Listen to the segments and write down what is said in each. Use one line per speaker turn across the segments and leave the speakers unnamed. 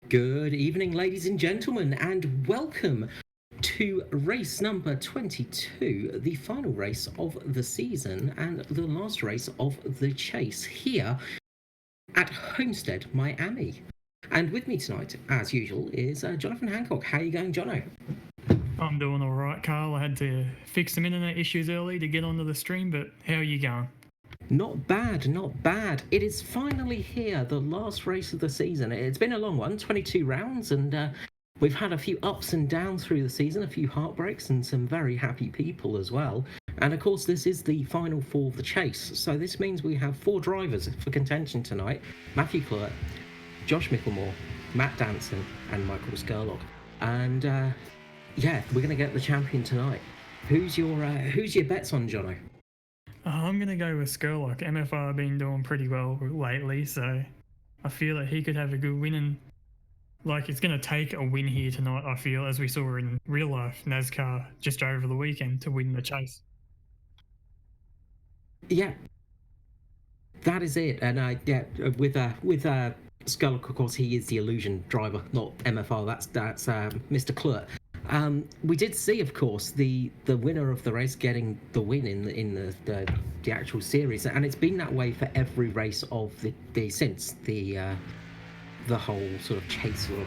Good evening, ladies and gentlemen, and welcome to race number 22, the final race of the season and the last race of the chase here at Homestead, Miami. And with me tonight, as usual, is Jonathan Hancock. How are you going, Jono?
I'm doing all right, Carl. I had to fix some internet issues early to get onto the stream, but how are you going?
Not bad, not bad. It is finally here, the last race of the season. It's been a long one, 22 rounds, and we've had a few ups and downs through the season, a few heartbreaks, and some very happy people as well. And of course, this is the final for the chase. So this means we have 4 drivers for contention tonight: Matthew Kloet, Josh Michelmore, Matt Danson, and Michael Scurlock. And yeah, we're going to get the champion tonight. Who's your bets on, Jono?
I'm going to go with Scurlock. MFR have been doing pretty well lately, so I feel that he could have a good win. And it's going to take a win here tonight, I feel, as we saw in real life NASCAR just over the weekend to win the chase.
Yeah, that is it. And with Scurlock, of course, he is the illusion driver, not MFR. That's Mr. Kloet. We did see, of course, the winner of the race getting the win in the actual series, and it's been that way for every race of since the whole sort of chase sort of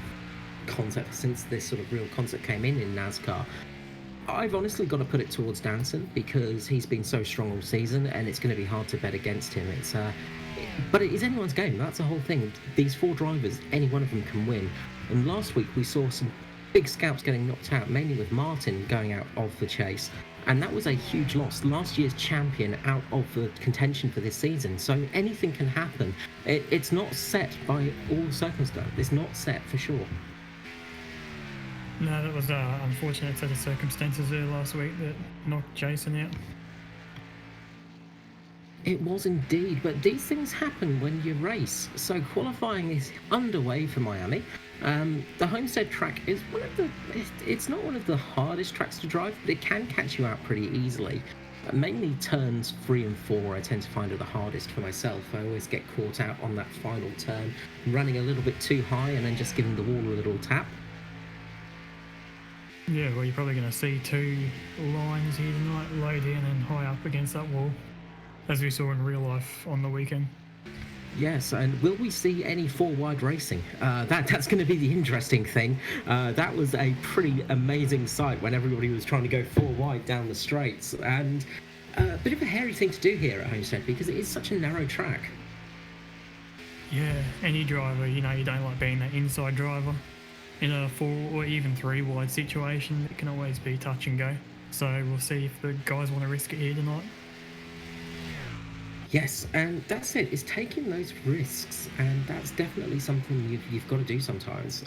concept, since this sort of real concept came in NASCAR. I've honestly got to put it towards Danson because he's been so strong all season, and it's going to be hard to bet against him. But it is anyone's game. That's the whole thing. These 4 drivers, any one of them can win. And last week we saw some big scalps getting knocked out, mainly with Martin going out of the chase, and that was a huge loss. Last year's champion out of the contention for this season, so anything can happen. It's not set by all circumstances. It's not set for sure.
No, that was an unfortunate set of circumstances there last week that knocked Jason out.
It was indeed, but these things happen when you race. So qualifying is underway for Miami. The Homestead track is it's not one of the hardest tracks to drive, but it can catch you out pretty easily. Mainly turns 3 and 4 I tend to find are the hardest for myself. I always get caught out on that final turn, running a little bit too high and then just giving the wall a little tap.
Yeah, well, you're probably going to see 2 lines here tonight, low down and high up against that wall, as we saw in real life on the weekend.
Yes, and will we see any 4-wide racing? That's going to be the interesting thing. That was a pretty amazing sight when everybody was trying to go 4-wide down the straights, and a bit of a hairy thing to do here at Homestead because it is such a narrow track.
Yeah, any driver, you don't like being that inside driver. In a 4 or even 3-wide situation, it can always be touch and go. So we'll see if the guys want to risk it here tonight.
Yes, and that's it. It's taking those risks, and that's definitely something you've got to do sometimes.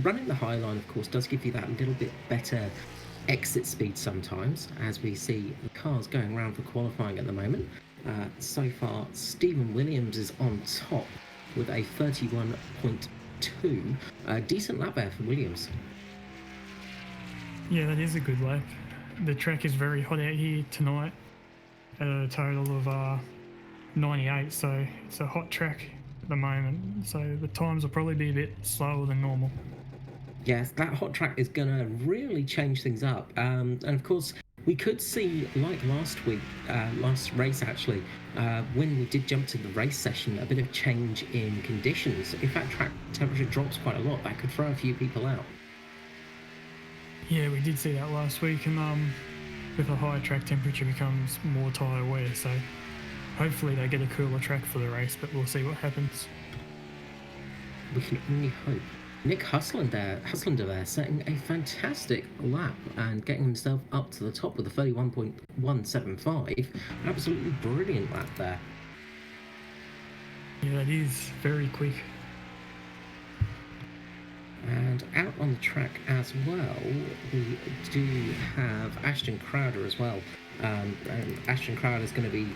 Running the high line, of course, does give you that little bit better exit speed sometimes, as we see the cars going around for qualifying at the moment. So far, Stephen Wiliams is on top with a 31.2. Decent lap there for Wiliams.
Yeah, that is a good lap. The track is very hot out here tonight at a total of 98, so it's a hot track at the moment, so the times will probably be a bit slower than normal.
Yes, that hot track is going to really change things up, and of course we could see, like last race actually, when we did jump to the race session, a bit of change in conditions. If that track temperature drops quite a lot, that could throw a few people out.
Yeah, we did see that last week, and with a higher track temperature becomes more tyre wear, so hopefully they get a cooler track for the race, but we'll see what happens.
We can only hope. Nick Hustlander there, setting a fantastic lap and getting himself up to the top with a 31.175. Absolutely brilliant lap there.
Yeah, that is very quick.
And out on the track as well, we do have Ashton Crowder as well. And Ashton Crowder is going to be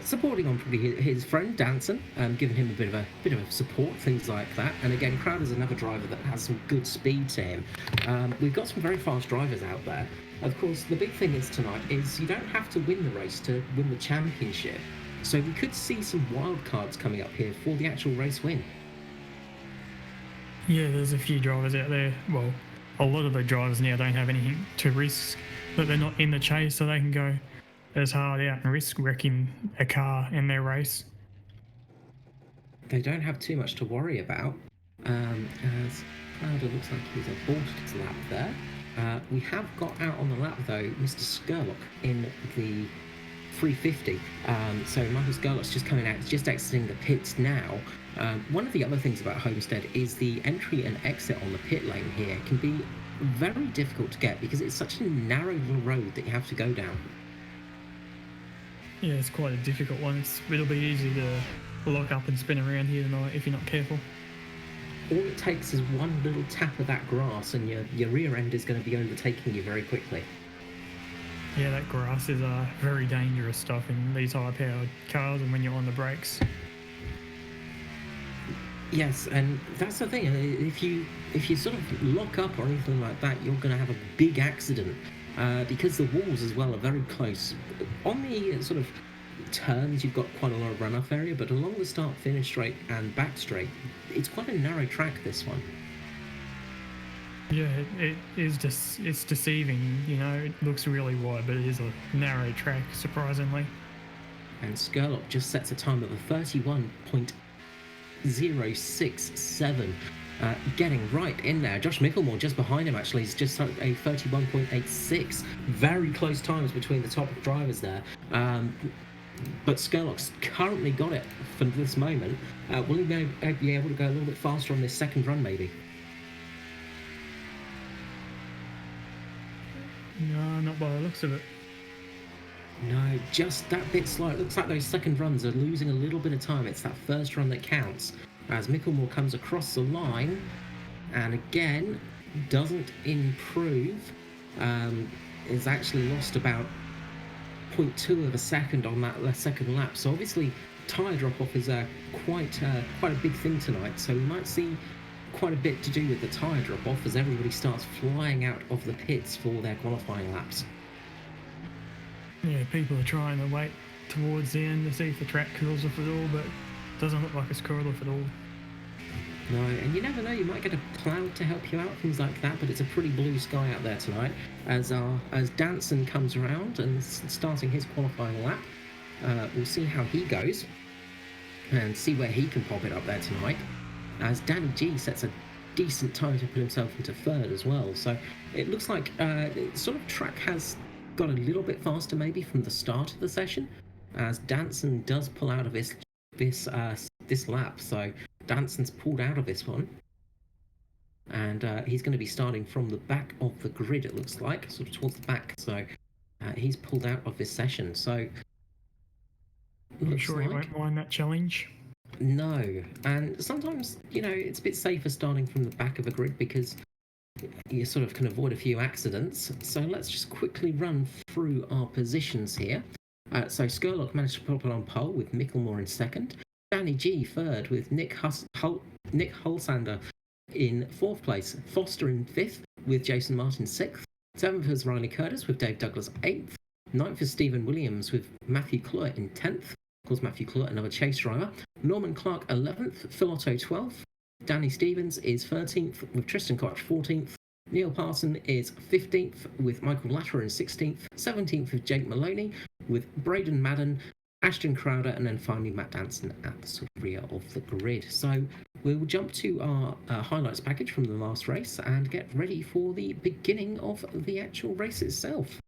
supporting on probably his friend Danson, giving him a bit of support, things like that. And again, Crowder's another driver that has some good speed to him. We've got some very fast drivers out there. Of course, the big thing is tonight is you don't have to win the race to win the championship. So we could see some wild cards coming up here for the actual race win.
Yeah, there's a few drivers out there. Well, a lot of the drivers now don't have anything to risk, that they're not in the chase, so they can go as hard out and risk wrecking a car in their race.
They don't have too much to worry about. As Crowder looks like he's aborted his lap there. We have got out on the lap though, Mr. Scurlock in the 350. So Michael Scurlock's just coming out, just exiting the pits now. One of the other things about Homestead is the entry and exit on the pit lane here can be very difficult to get because it's such a narrow little road that you have to go down.
Yeah, it's quite a difficult one. It'll be easy to lock up and spin around here tonight if you're not careful.
All it takes is one little tap of that grass and your rear end is going to be overtaking you very quickly.
Yeah, that grass is very dangerous stuff in these high-powered cars and when you're on the brakes.
Yes, and that's the thing. If you sort of lock up or anything like that, you're going to have a big accident because the walls as well are very close. On the sort of turns, you've got quite a lot of runoff area, but along the start-finish straight and back straight, it's quite a narrow track, this one.
Yeah, it is just, it's deceiving, you know, it looks really wide, but it is a narrow track, surprisingly.
And Scurlock just sets a time of a 31.067, getting right in there. Josh Michelmore just behind him actually is just a 31.86. Very close times between the top drivers there. But Scurlock's currently got it for this moment. Will he be able to go a little bit faster on this second run maybe?
No, not by the looks of it.
No, just that bit slow. It looks like those second runs are losing a little bit of time. It's that first run that counts. As Michelmore comes across the line, and again, doesn't improve. Is actually lost about 0.2 of a second on that second lap. So obviously, tyre drop-off is quite a big thing tonight. So we might see quite a bit to do with the tyre drop-off as everybody starts flying out of the pits for their qualifying laps.
Yeah, people are trying to wait towards the end to see if the track cools off at all, but it doesn't look like it's cooled off at all.
No, and you never know, you might get a cloud to help you out, things like that, but it's a pretty blue sky out there tonight. As Danson comes around and starting his qualifying lap, we'll see how he goes and see where he can pop it up there tonight. As Danny G sets a decent time to put himself into third as well. So it looks like sort of track has got a little bit faster maybe from the start of the session, as Danson does pull out of this lap. So Danson's pulled out of this one, and he's going to be starting from the back of the grid, it looks like, sort of towards the back. So he's pulled out of this session. So
I'm sure he won't mind that challenge.
No, and sometimes, you know, it's a bit safer starting from the back of a grid because you sort of can avoid a few accidents. So let's just quickly run through our positions here. So Scurlock managed to pop it on pole with Michelmore in second. Danny G third with Nick Hulsander in fourth place. Foster in fifth with Jason Martin sixth. Seventh is Riley Curtis with Dave Douglas eighth. Ninth is Stephen Wiliams with Matthew Kloet in 10th. Of course, Matthew Kloet, another chase driver. Norman Clark 11th. Phil Otto 12th. Danny Stevens is 13th with Tristan Koch 14th. Neil Parson is 15th with Michael Latterer in 16th. 17th with Jake Maloney with Braden Madden, Ashton Crowder, and then finally Matt Danson at the sort of rear of the grid. So we'll jump to our highlights package from the last race and get ready for the beginning of the actual race itself.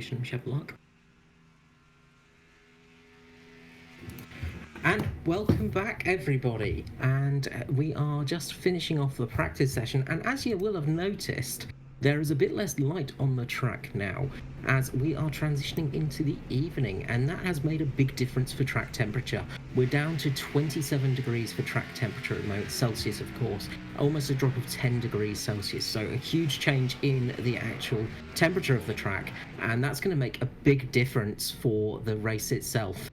wishing him luck. And welcome back, everybody. And we are just finishing off the practice session. And as you will have noticed, there is a bit less light on the track now, as we are transitioning into the evening, and that has made a big difference for track temperature. We're down to 27 degrees for track temperature at the moment, Celsius of course, almost a drop of 10 degrees Celsius, so a huge change in the actual temperature of the track, and that's going to make a big difference for the race itself.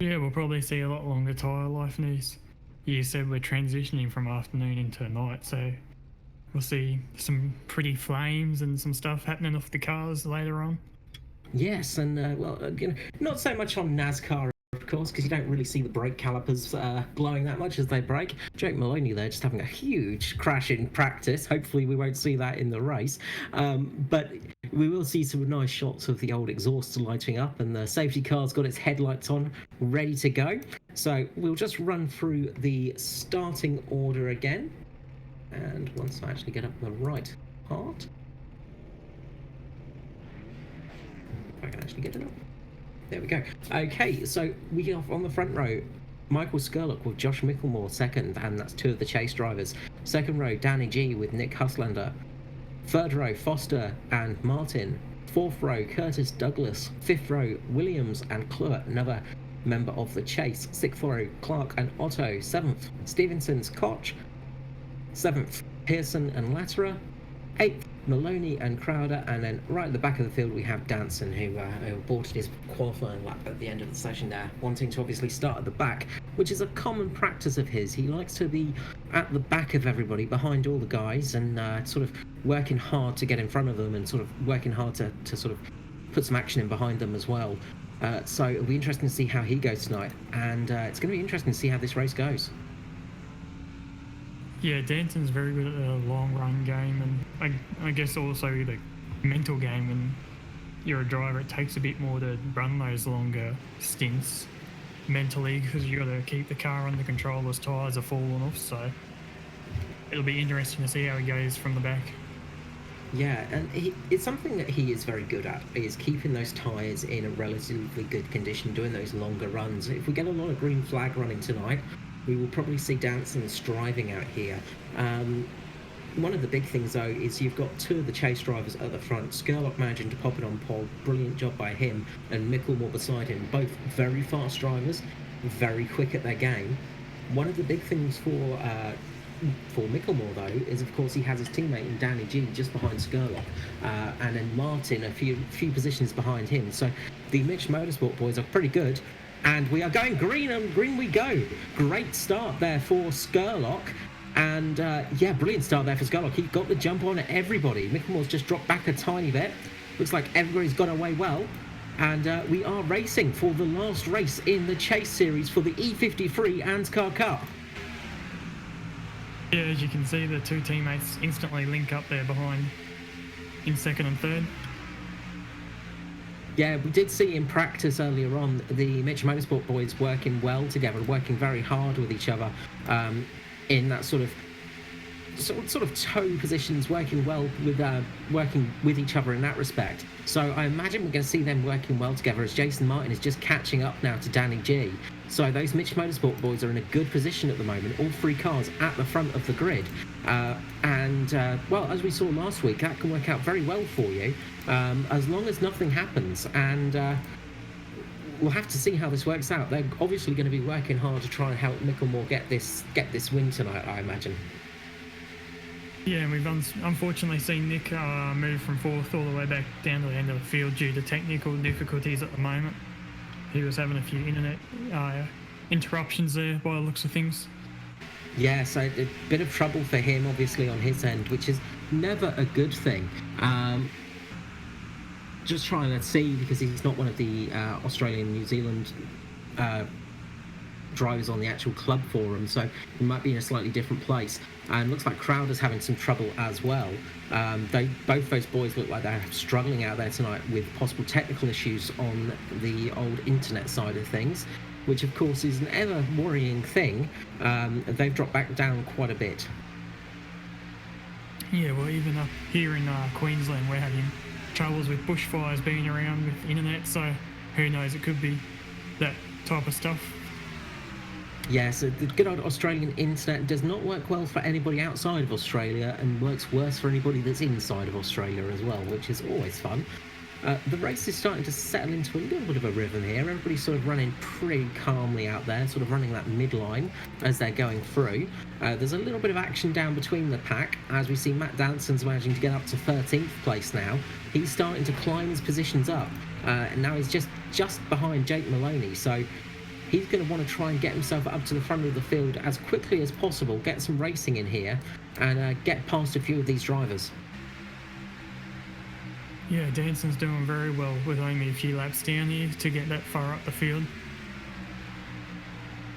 Yeah, we'll probably see a lot longer tyre life news. You said we're transitioning from afternoon into night, so we'll see some pretty flames and some stuff happening off the cars later on.
Yes, and not so much on NASCAR, of course, because you don't really see the brake calipers glowing that much as they brake. Jake Maloney there just having a huge crash in practice. Hopefully we won't see that in the race. But we will see some nice shots of the old exhaust lighting up, and the safety car's got its headlights on, ready to go. So we'll just run through the starting order again. And once I actually get up the right part, if I can actually get it up. There we go. Okay, so we have on the front row Michael Scurlock with Josh Michelmore second, and that's two of the chase drivers. Second row, Danny G with Nick Huslander. Third row, Foster and Martin. Fourth row, Curtis Douglas. Fifth row, Wiliams and Kloet, another member of the chase. Sixth row, Clark and Otto. Seventh, Stevenson's Koch. Seventh, Pearson and Latterer. Eighth, Maloney and Crowder, and then right at the back of the field we have Danson, who aborted his qualifying lap at the end of the session there, wanting to obviously start at the back, which is a common practice of his. He likes to be at the back of everybody, behind all the guys, and sort of working hard to get in front of them, and sort of working hard to sort of put some action in behind them as well. So it'll be interesting to see how he goes tonight, and it's going to be interesting to see how this race goes.
Yeah, Danson's very good at the long run game, and I guess also the mental game. When you're a driver, it takes a bit more to run those longer stints mentally, because you got to keep the car under control as tyres are falling off. So it'll be interesting to see how he goes from the back.
Yeah, and it's something that he is very good at, is keeping those tyres in a relatively good condition, doing those longer runs. If we get a lot of green flag running tonight, we will probably see Danson striving out here. One of the big things, though, is you've got two of the chase drivers at the front. Scurlock managing to pop it on pole, brilliant job by him, and Michelmore beside him. Both very fast drivers, very quick at their game. One of the big things for Michelmore, though, is of course he has his teammate in Danny G just behind Scurlock, and then Martin a few positions behind him. So the Mitch Motorsport boys are pretty good. And we are going green, and green we go. Great start there for Scurlock. And yeah, brilliant start there for Scurlock. He got the jump on everybody. Michelmore's just dropped back a tiny bit. Looks like everybody's got away well. And we are racing for the last race in the chase series for the E53 ANZCAR Cup.
Yeah, as you can see, the two teammates instantly link up there behind in second and third.
Yeah, we did see in practice earlier on the Mitch Motorsport boys working well together, working very hard with each other in that sort of toe positions, working well with working with each other in that respect. So I imagine we're going to see them working well together as Jason Martin is just catching up now to Danny G. So those Mitch Motorsport boys are in a good position at the moment, all three cars at the front of the grid. Well, as we saw last week, that can work out very well for you, as long as nothing happens. And we'll have to see how this works out. They're obviously going to be working hard to try and help Michelmore get this win tonight, I imagine.
Yeah, and we've unfortunately seen Nick move from fourth all the way back down to the end of the field due to technical difficulties at the moment. He was having a few internet interruptions there by the looks of things.
Yeah, so a bit of trouble for him, obviously, on his end, which is never a good thing. Just trying to see, because he's not one of the Australian, New Zealand drivers on the actual club forum, so he might be in a slightly different place. And looks like Crowder's having some trouble as well. Both those boys look like they're struggling out there tonight with possible technical issues on the old internet side of things, which of course is an ever worrying thing. They've dropped back down quite a bit.
Yeah, well, even up here in Queensland, we're having troubles with bushfires being around with internet, so who knows, it could be that type of stuff.
Yeah, so the good old Australian internet does not work well for anybody outside of Australia and works worse for anybody that's inside of Australia as well, which is always fun. The race is starting to settle into a little bit of a rhythm here. Everybody's sort of running pretty calmly out there, sort of running that midline as they're going through. There's a little bit of action down between the pack as we see Matt Danson's managing to get up to 13th place now. He's starting to climb his positions up, and now he's just behind Jake Maloney, so he's going to want to try and get himself up to the front of the field as quickly as possible, get some racing in here, and get past a few of these drivers.
Yeah, Danson's doing very well with only a few laps down here to get that far up the field.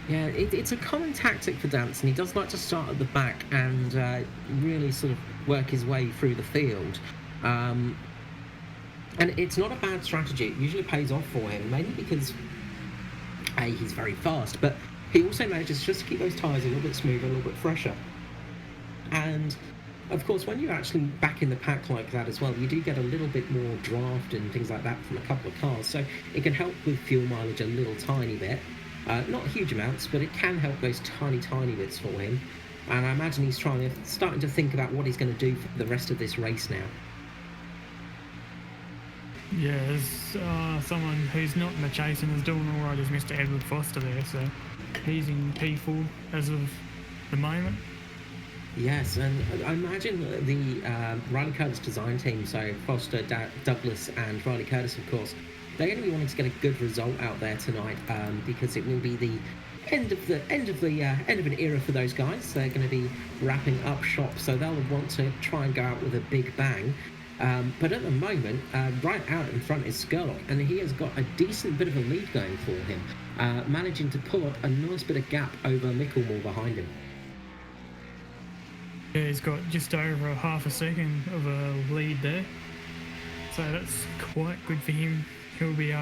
Yeah, it's a common tactic for Danson. He does like to start at the back and really sort of work his way through the field. And it's not a bad strategy. It usually pays off for him, mainly because A, he's very fast, but he also manages just to keep those tyres a little bit smoother, a little bit fresher. And of course, when you're actually back in the pack like that as well, you do get a little bit more draft and things like that from a couple of cars, so it can help with fuel mileage a little tiny bit. Not huge amounts, but it can help those tiny bits for him. And I imagine he's starting to think about what he's going to do for the rest of this race now.
Yeah, there's someone who's not in the chase and is doing all right is Mr. Edward Foster there, so he's in P4 as of the moment.
Yes, and I imagine the Riley Curtis design team, so Foster, Douglas and Riley Curtis, of course, they're going to be wanting to get a good result out there tonight, because it will be the end of an era for those guys. They're going to be wrapping up shop, so they'll want to try and go out with a big bang. But at the moment, right out in front is Scurlock, and he has got a decent bit of a lead going for him, managing to pull up a nice bit of gap over Michelmore behind him.
Yeah, he's got just over half a second of a lead there, so that's quite good for him. He'll be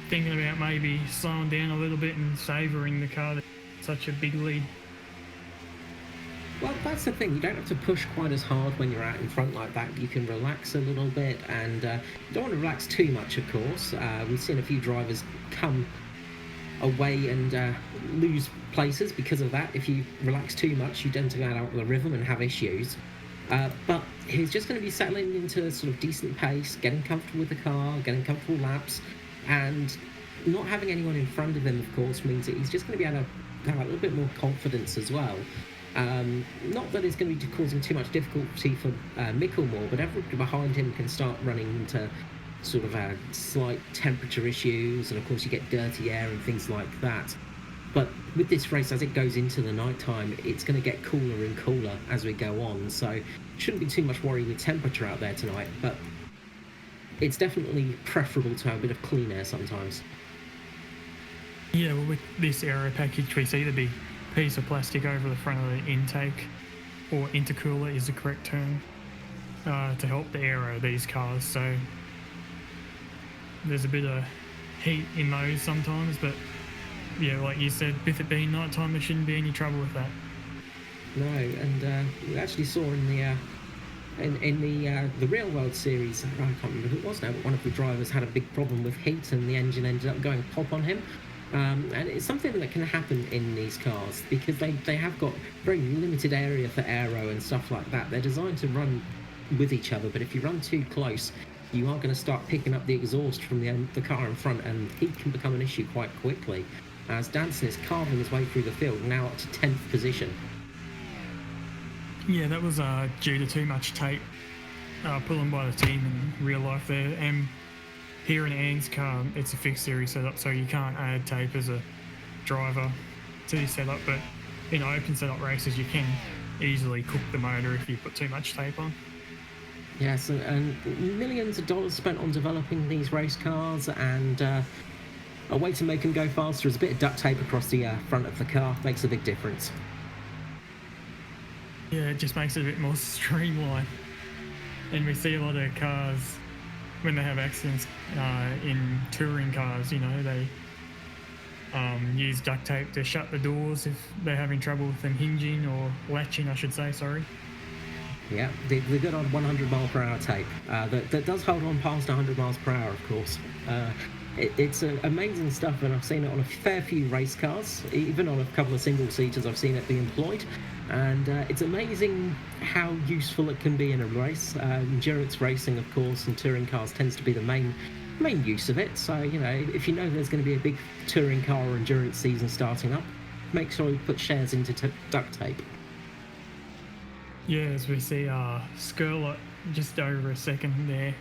thinking about maybe slowing down a little bit and savouring the car that's such a big lead.
Well, that's the thing, you don't have to push quite as hard when you're out in front like that. You can relax a little bit, and you don't want to relax too much, of course. We've seen a few drivers come away and lose places because of that. If you relax too much, you tend to go out of the rhythm and have issues. But he's just going to be settling into sort of decent pace, getting comfortable with the car, getting comfortable laps, and not having anyone in front of him, of course, means that he's just going to be able to have a little bit more confidence as well. Not that it's going to be causing too much difficulty for Michelmore, but everybody behind him can start running into sort of slight temperature issues, and of course you get dirty air and things like that. But with this race, as it goes into the night time, it's going to get cooler and cooler as we go on, so shouldn't be too much worry with temperature out there tonight, but it's definitely preferable to have a bit of clean air sometimes.
Yeah, well, with this aero package, we see the big piece of plastic over the front of the intake, or intercooler is the correct term, to help the aero these cars, so there's a bit of heat in those sometimes, but yeah, like you said, with it being night time, there shouldn't be any trouble with that.
No, and we actually saw in the real world series, I can't remember who it was now, but one of the drivers had a big problem with heat and the engine ended up going pop on him. And it's something that can happen in these cars because they have got very limited area for aero and stuff like that. They're designed to run with each other, but if you run too close, you are going to start picking up the exhaust from the car in front, and heat can become an issue quite quickly. As Danson is carving his way through the field, now up to 10th position.
Yeah, that was due to too much tape put on by the team in real life there. And here in ANZCAR, it's a fixed series setup, so you can't add tape as a driver to this setup, but in open setup races, you can easily cook the motor if you put too much tape on.
Yes, and millions of dollars spent on developing these race cars, and a way to make them go faster is a bit of duct tape across the front of the car. Makes a big difference.
Yeah, it just makes it a bit more streamlined. And we see a lot of cars, when they have accidents in touring cars, you know, they use duct tape to shut the doors if they're having trouble with them hinging, or latching, I should say, sorry.
Yeah, the good on 100 mile per hour tape that does hold on past 100 miles per hour, of course. It's amazing stuff, and I've seen it on a fair few race cars, even on a couple of single-seaters I've seen it be employed, and it's amazing how useful it can be in a race. Endurance racing, of course, and touring cars tends to be the main use of it, so, you know, if you know there's going to be a big touring car or endurance season starting up, make sure you put shares into duct tape.
Yeah, as we see Scurlock just over a second there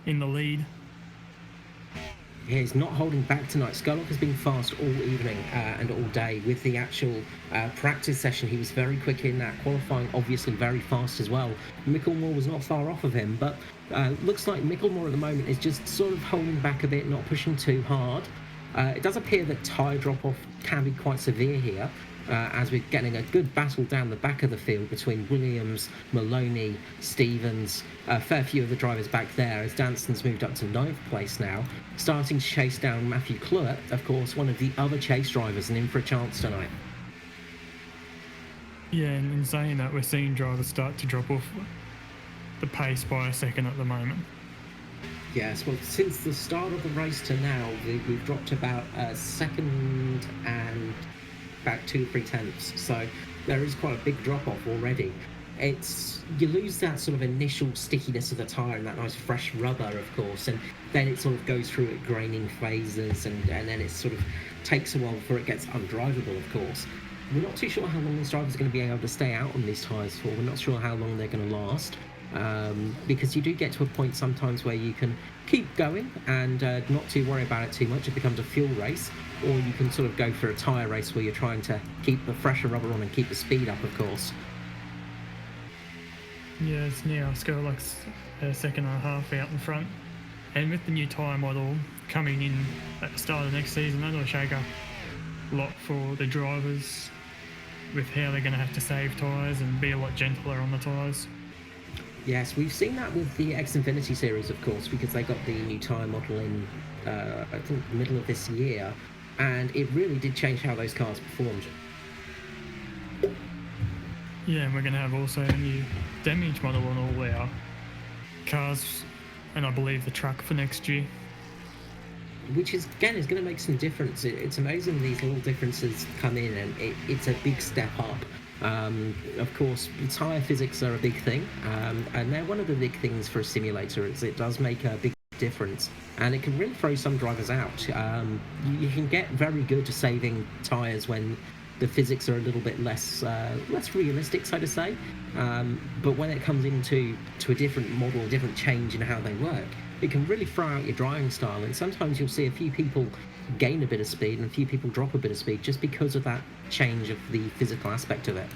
in the lead.
Yeah, he's not holding back tonight. Scurlock has been fast all evening and all day. With the actual practice session, he was very quick in that. Qualifying, obviously, very fast as well. Michelmore was not far off of him, but looks like Michelmore at the moment is just sort of holding back a bit, not pushing too hard. It does appear that tyre drop-off can be quite severe here, as we're getting a good battle down the back of the field between Wiliams, Maloney, Stevens, a fair few of the drivers back there, as Danson's moved up to 9th place now, starting to chase down Matthew Kloet, of course, one of the other chase drivers, and in for a chance tonight.
Yeah, and in saying that, we're seeing drivers start to drop off the pace by a second at the moment.
Yes, well, since the start of the race to now, we've dropped about a second and about 2 or 3 tenths, so there is quite a big drop off already. You lose that sort of initial stickiness of the tyre and that nice fresh rubber, of course, and then it sort of goes through its graining phases, and then it sort of takes a while before it gets undrivable, of course. We're not too sure how long these drivers are going to be able to stay out on these tyres for. We're not sure how long they're going to last. Because you do get to a point sometimes where you can keep going and not to worry about it too much. It becomes a fuel race, or you can sort of go for a tyre race where you're trying to keep the fresher rubber on and keep the speed up, of course.
Yeah, it's now Scurlock's second and a half out in front, and with the new tyre model coming in at the start of the next season, that'll shake up a lot for the drivers with how they're going to have to save tyres and be a lot gentler on the tyres.
Yes, we've seen that with the Xfinity series, of course, because they got the new tyre model in, I think, the middle of this year, and it really did change how those cars performed.
Yeah, and we're going to have also a new damage model on all our cars, and I believe the truck for next year.
Which is, again, is going to make some difference. It's amazing these little differences come in, and it's a big step up. Of course, tyre physics are a big thing, and they're one of the big things for a simulator. It does make a big difference, and it can really throw some drivers out. You can get very good at saving tyres when the physics are a little bit less realistic, so to say. But when it comes into a different model, a different change in how they work, it can really throw out your driving style. And sometimes you'll see a few people gain a bit of speed and a few people drop a bit of speed just because of that change of the physical aspect of it.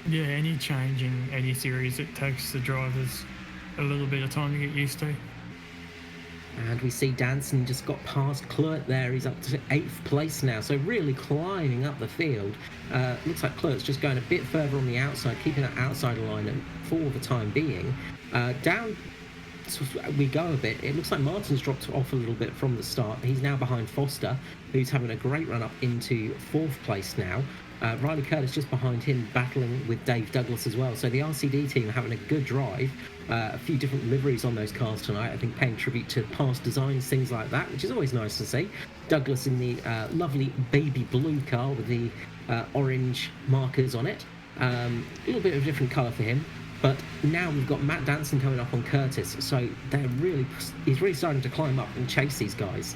Yeah, any change in any series, it takes the drivers a little bit of time to get used to.
And we see Danson just got past Kloet there. He's up to 8th place now, so really climbing up the field. Looks like Kloet's just going a bit further on the outside, keeping that outside alignment for the time being. Down we go a bit. It looks like Martin's dropped off a little bit from the start. He's now behind Foster, who's having a great run up into 4th place now. Riley Curtis just behind him, battling with Dave Douglas as well. So the RCD team are having a good drive. A few different liveries on those cars tonight, I think, paying tribute to past designs, things like that, which is always nice to see. Douglas in the lovely baby blue car with the orange markers on it. A little bit of a different colour for him. But now we've got Matt Danson coming up on Curtis, so he's really starting to climb up and chase these guys.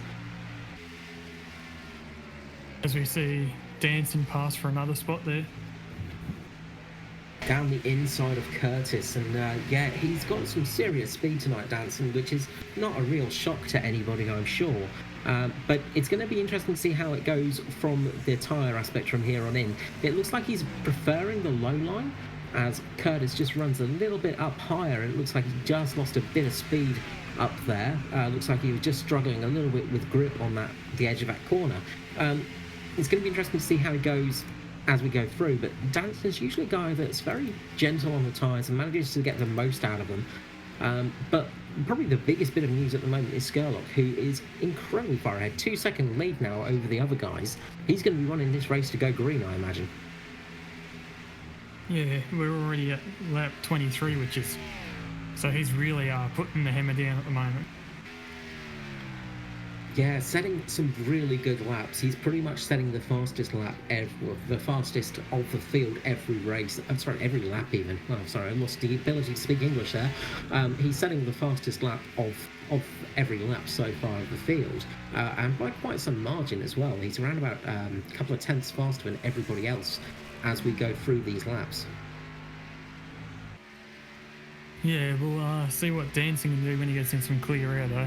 As we see Danson pass for another spot there.
Down the inside of Curtis, and yeah, he's got some serious speed tonight, Danson, which is not a real shock to anybody, I'm sure. But it's going to be interesting to see how it goes from the tyre aspect from here on in. It looks like he's preferring the low line, as Curtis just runs a little bit up higher, and it looks like he just lost a bit of speed up there. Looks like he was just struggling a little bit with grip on the edge of that corner. It's going to be interesting to see how he goes as we go through, but Danson's usually a guy that's very gentle on the tyres and manages to get the most out of them. But probably the biggest bit of news at the moment is Scurlock, who is incredibly far ahead, 2-second lead now over the other guys. He's going to be running this race to go green, I imagine.
Yeah, we're already at lap 23, which is... So he's really putting the hammer down at the moment.
Yeah, setting some really good laps. He's pretty much setting the fastest lap the fastest of the field every race. I'm sorry, every lap even. Oh, sorry, I lost the ability to speak English there. He's setting the fastest lap of every lap so far of the field, and by quite some margin as well. He's around about a couple of tenths faster than everybody else as we go through these laps.
Yeah, we'll see what Danson can do when he gets in some clear air, though.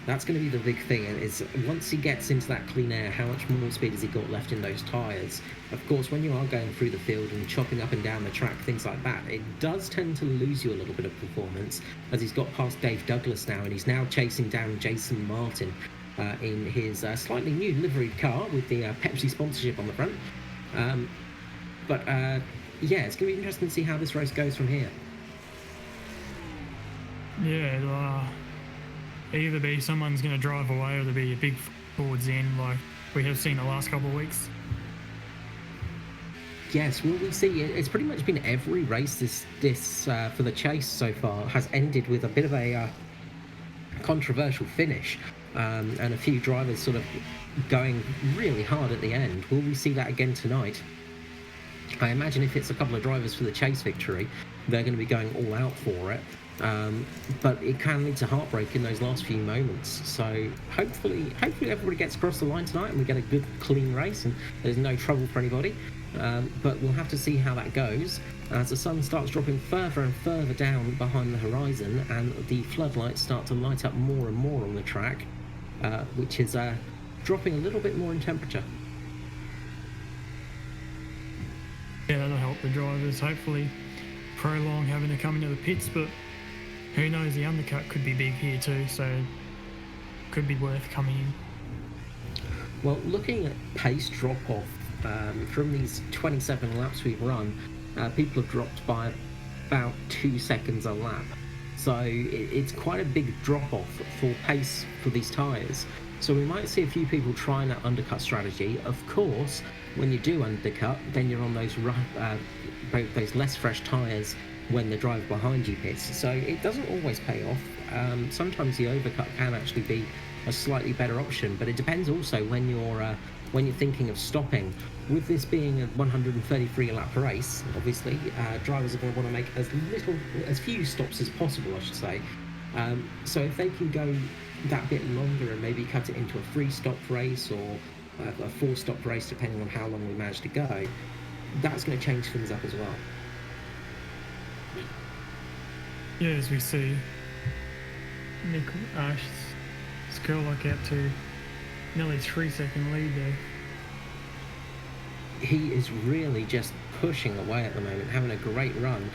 That's going to be the big thing, is once he gets into that clean air, how much more speed has he got left in those tyres? Of course, when you are going through the field and chopping up and down the track, things like that, it does tend to lose you a little bit of performance, as he's got past Dave Douglas now, and he's now chasing down Jason Martin in his slightly new liveried car with the Pepsi sponsorship on the front. Yeah, it's going to be interesting to see how this race goes from here.
Yeah, it'll either be someone's going to drive away or there'll be a big towards the end like we have seen the last couple of weeks.
Yes, well, we see it's pretty much been every race this for the chase so far has ended with a bit of a controversial finish, and a few drivers sort of going really hard at the end. Will we see that again tonight? I imagine if it's a couple of drivers for the chase victory, they're going to be going all out for it. But it can lead to heartbreak in those last few moments. So hopefully everybody gets across the line tonight and we get a good clean race and there's no trouble for anybody. But we'll have to see how that goes as the sun starts dropping further and further down behind the horizon and the floodlights start to light up more and more on the track, which is dropping a little bit more in temperature.
Yeah, that'll help the drivers hopefully prolong having to come into the pits, but who knows, the undercut could be big here too, so could be worth coming in.
Well, looking at pace drop-off from these 27 laps we've run, people have dropped by about 2 seconds a lap. So it's quite a big drop-off for pace for these tyres. So we might see a few people trying that undercut strategy. Of course, when you do undercut, then you're on those less fresh tyres when the driver behind you pits, so it doesn't always pay off. Sometimes the overcut can actually be a slightly better option, but it depends also when you're thinking of stopping. With this being a 133 lap race, obviously drivers are going to want to make as few stops as possible, I should say. So if they can go that bit longer and maybe cut it into a 3-stop race or a 4-stop race, depending on how long we manage to go, that's going to change things up as well.
Yeah, as we see, Scurlock out to nearly 3-second lead there.
He is really just pushing away at the moment, having a great run.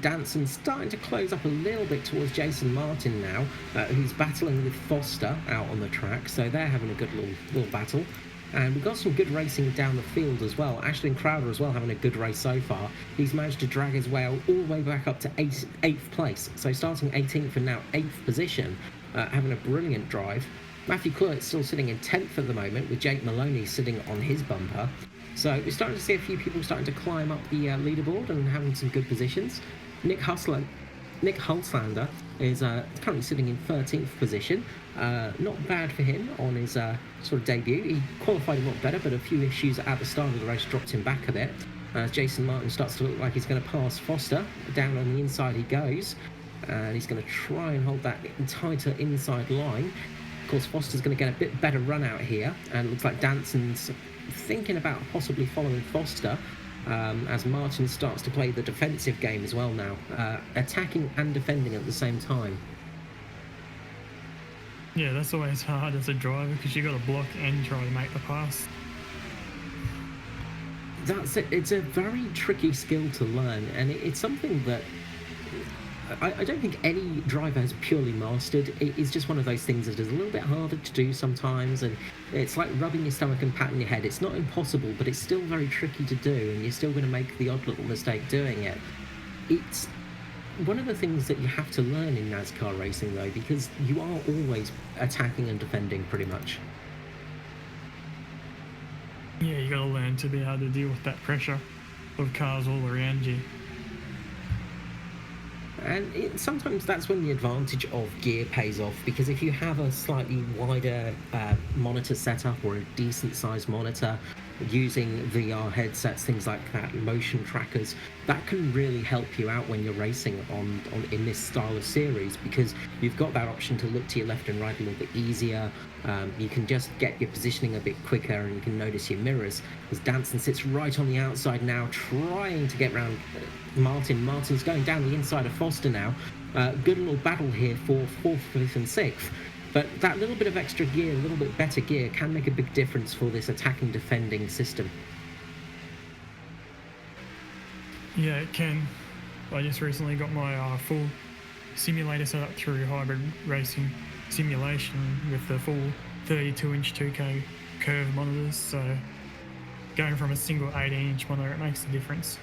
Danson's starting to close up a little bit towards Jason Martin now, who's battling with Foster out on the track, so they're having a good little battle. And we've got some good racing down the field as well. Ashton Crowder as well having a good race so far. He's managed to drag his way all the way back up to 8th place. So starting 18th and now 8th position, having a brilliant drive. Matthew Kloet still sitting in 10th at the moment, with Jake Maloney sitting on his bumper. So we're starting to see a few people starting to climb up the leaderboard and having some good positions. Nick Hulslander is currently sitting in 13th position. Not bad for him on his sort of debut. He qualified a lot better, but a few issues at the start of the race dropped him back a bit. As Jason Martin starts to look like he's going to pass Foster. Down on the inside he goes. And he's going to try and hold that tighter inside line. Of course, Foster's going to get a bit better run out here. And it looks like Danson's thinking about possibly following Foster. As Martin starts to play the defensive game as well now, attacking and defending at the same time.
Yeah, that's always hard as a driver because you've got to block and try to make the pass.
That's it. It's a very tricky skill to learn, and it's something that I don't think any driver has purely mastered. It's just one of those things that is a little bit harder to do sometimes, and it's like rubbing your stomach and patting your head. It's not impossible, but it's still very tricky to do, and you're still going to make the odd little mistake doing it. It's one of the things that you have to learn in NASCAR racing, though, because you are always attacking and defending pretty much.
Yeah, you got to learn to be able to deal with that pressure. of cars all around you.
And sometimes that's when the advantage of gear pays off, because if you have a slightly wider monitor setup or a decent sized monitor using VR headsets, things like that, motion trackers, that can really help you out when you're racing on in this style of series, because you've got that option to look to your left and right a little bit easier. You can just get your positioning a bit quicker, and you can notice your mirrors. As Danson sits right on the outside now, trying to get round Martin. Martin's going down the inside of Foster now. Good little battle here for 4th, 5th and 6th. But that little bit of extra gear, a little bit better gear, can make a big difference for this attacking, defending system.
Yeah, it can. I just recently got my full simulator set up through Hybrid Racing Simulation with the full 32-inch 2K curve monitors, so going from a single 18-inch monitor, it makes a difference.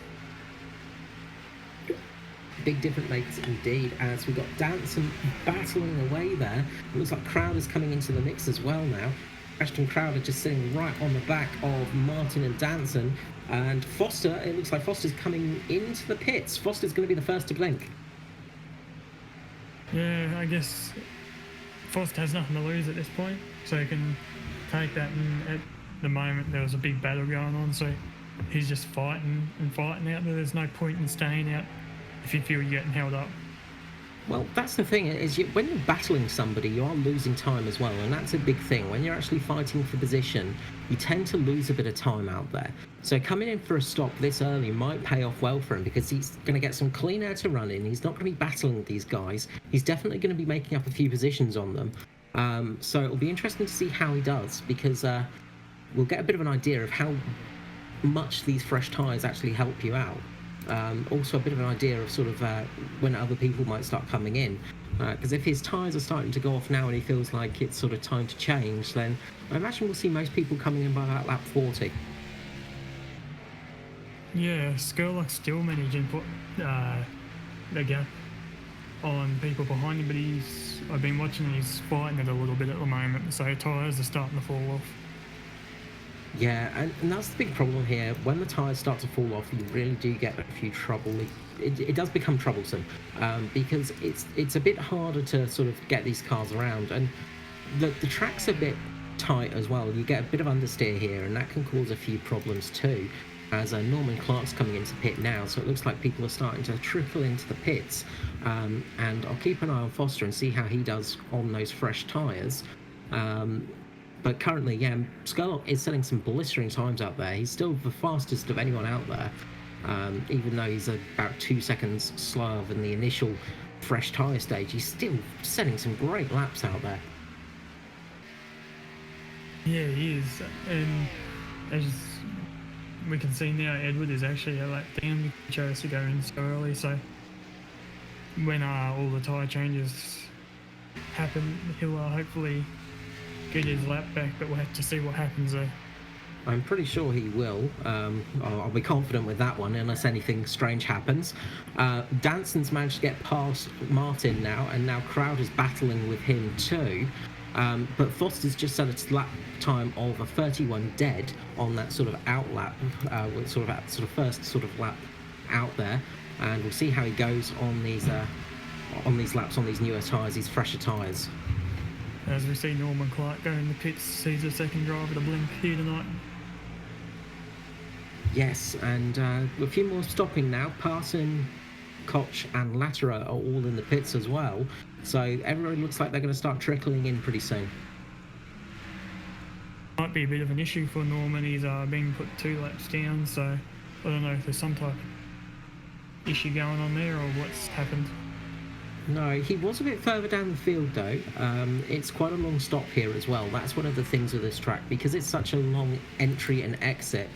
Big difference makes indeed, as we got Danson battling away there. It looks like Crowder's coming into the mix as well now. Ashton Crowder just sitting right on the back of Martin and Danson. And Foster, it looks like Foster's coming into the pits. Foster's going to be the first to blink.
Yeah, I guess Foster has nothing to lose at this point, so he can take that. And at the moment, there was a big battle going on, so he's just fighting and fighting out there. There's no point in staying out if you feel you're getting held up.
Well, that's the thing, is when you're battling somebody, you are losing time as well, and that's a big thing. When you're actually fighting for position, you tend to lose a bit of time out there. So coming in for a stop this early might pay off well for him, because he's going to get some clean air to run in. He's not going to be battling with these guys. He's definitely going to be making up a few positions on them. So it'll be interesting to see how he does, because we'll get a bit of an idea of how much these fresh tyres actually help you out. Also a bit of an idea of sort of when other people might start coming in, because if his tyres are starting to go off now and he feels like it's sort of time to change, then I imagine we'll see most people coming in by about lap 40.
Yeah, Scurlock's still managing to put the gap on people behind him, but I've been watching and he's fighting it a little bit at the moment, so tyres are starting to fall off.
Yeah, and that's the big problem here. When the tyres start to fall off, you really do get a few trouble. It does become troublesome, because it's a bit harder to sort of get these cars around, and the track's a bit tight as well. You get a bit of understeer here, and that can cause a few problems too, as Norman Clark's coming into pit now, so it looks like people are starting to trickle into the pits, and I'll keep an eye on Foster and see how he does on those fresh tyres. But currently, yeah, Scurlock is setting some blistering times out there. He's still the fastest of anyone out there, even though he's about 2 seconds slower than the initial fresh tyre stage. He's still setting some great laps out there.
Yeah, he is. And as we can see now, Edward is actually a lap down. He chose to go in so early, so when all the tyre changes happen, he'll hopefully get his lap back, but we'll have to see what happens there.
I'm pretty sure he will. I'll be confident with that one, unless anything strange happens. Danson's managed to get past Martin now, and now Crowder's battling with him too. But Foster's just set a lap time of a 31 dead on that sort of out lap, sort of first sort of lap out there, and we'll see how he goes on these laps on these newer tyres, these fresher tyres.
As we see Norman Clark go in the pits, sees the second driver to blink here tonight.
Yes, and a few more stopping now. Parson, Koch and Latterer are all in the pits as well, so everyone looks like they're going to start trickling in pretty soon.
Might be a bit of an issue for Norman. He's being put 2 laps down, so I don't know if there's some type of issue going on there or what's happened.
No, he was a bit further down the field though. It's quite a long stop here as well. That's one of the things with this track, because it's such a long entry and exit,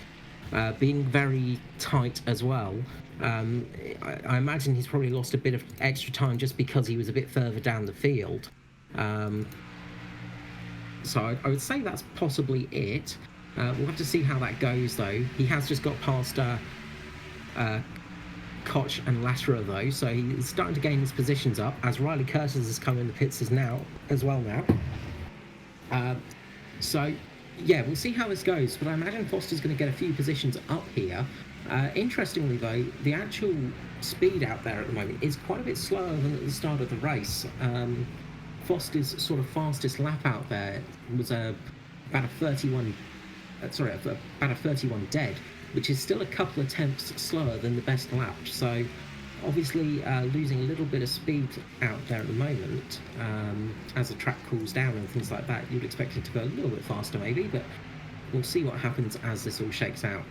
being very tight as well. I imagine he's probably lost a bit of extra time just because he was a bit further down the field. So I would say that's possibly it. We'll have to see how that goes though. He has just got past Koch and Latterer though, so he's starting to gain his positions up, as Riley Curtis has come in the pits as well now. So yeah, we'll see how this goes, but I imagine Foster's going to get a few positions up here, Interestingly, though, the actual speed out there at the moment is quite a bit slower than at the start of the race. Foster's sort of fastest lap out there was about a 31, about a 31 dead, which is still a couple of tenths slower than the best lap. So obviously losing a little bit of speed out there at the moment as the track cools down and things like that. You'd expect it to go a little bit faster maybe, but we'll see what happens as this all shakes out.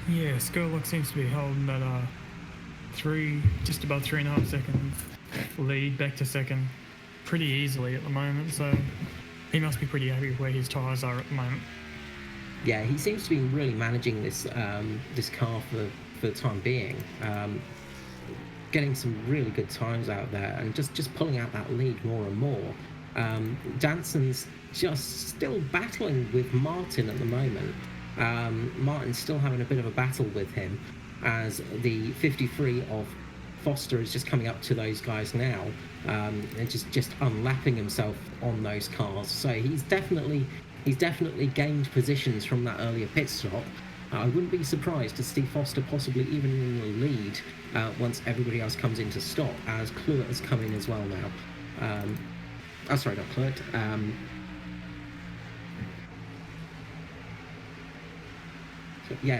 Yeah, Scurlock seems to be holding that just about 3.5 seconds lead back to second pretty easily at the moment, so he must be pretty happy with where his tyres are at the moment.
Yeah, he seems to be really managing this this car for the time being, getting some really good times out there and just pulling out that lead more and more. Danson's just still battling with Martin at the moment. Martin's still having a bit of a battle with him as the 53 of Foster is just coming up to those guys now and just unlapping himself on those cars. So he's definitely gained positions from that earlier pit stop. I wouldn't be surprised to see Foster possibly even in the lead once everybody else comes in to stop, as Kloet has come in as well now. Sorry, not Kloet.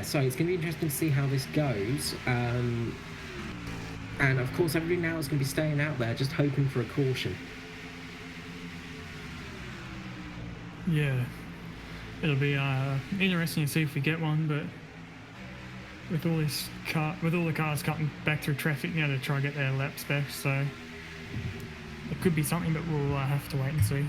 So it's going to be interesting to see how this goes. And of course, everybody now is going to be staying out there, just hoping for a caution.
Yeah, it'll be interesting to see if we get one. But with all the cars cutting back through traffic now to try to get their laps back, so it could be something, but we'll have to wait and see.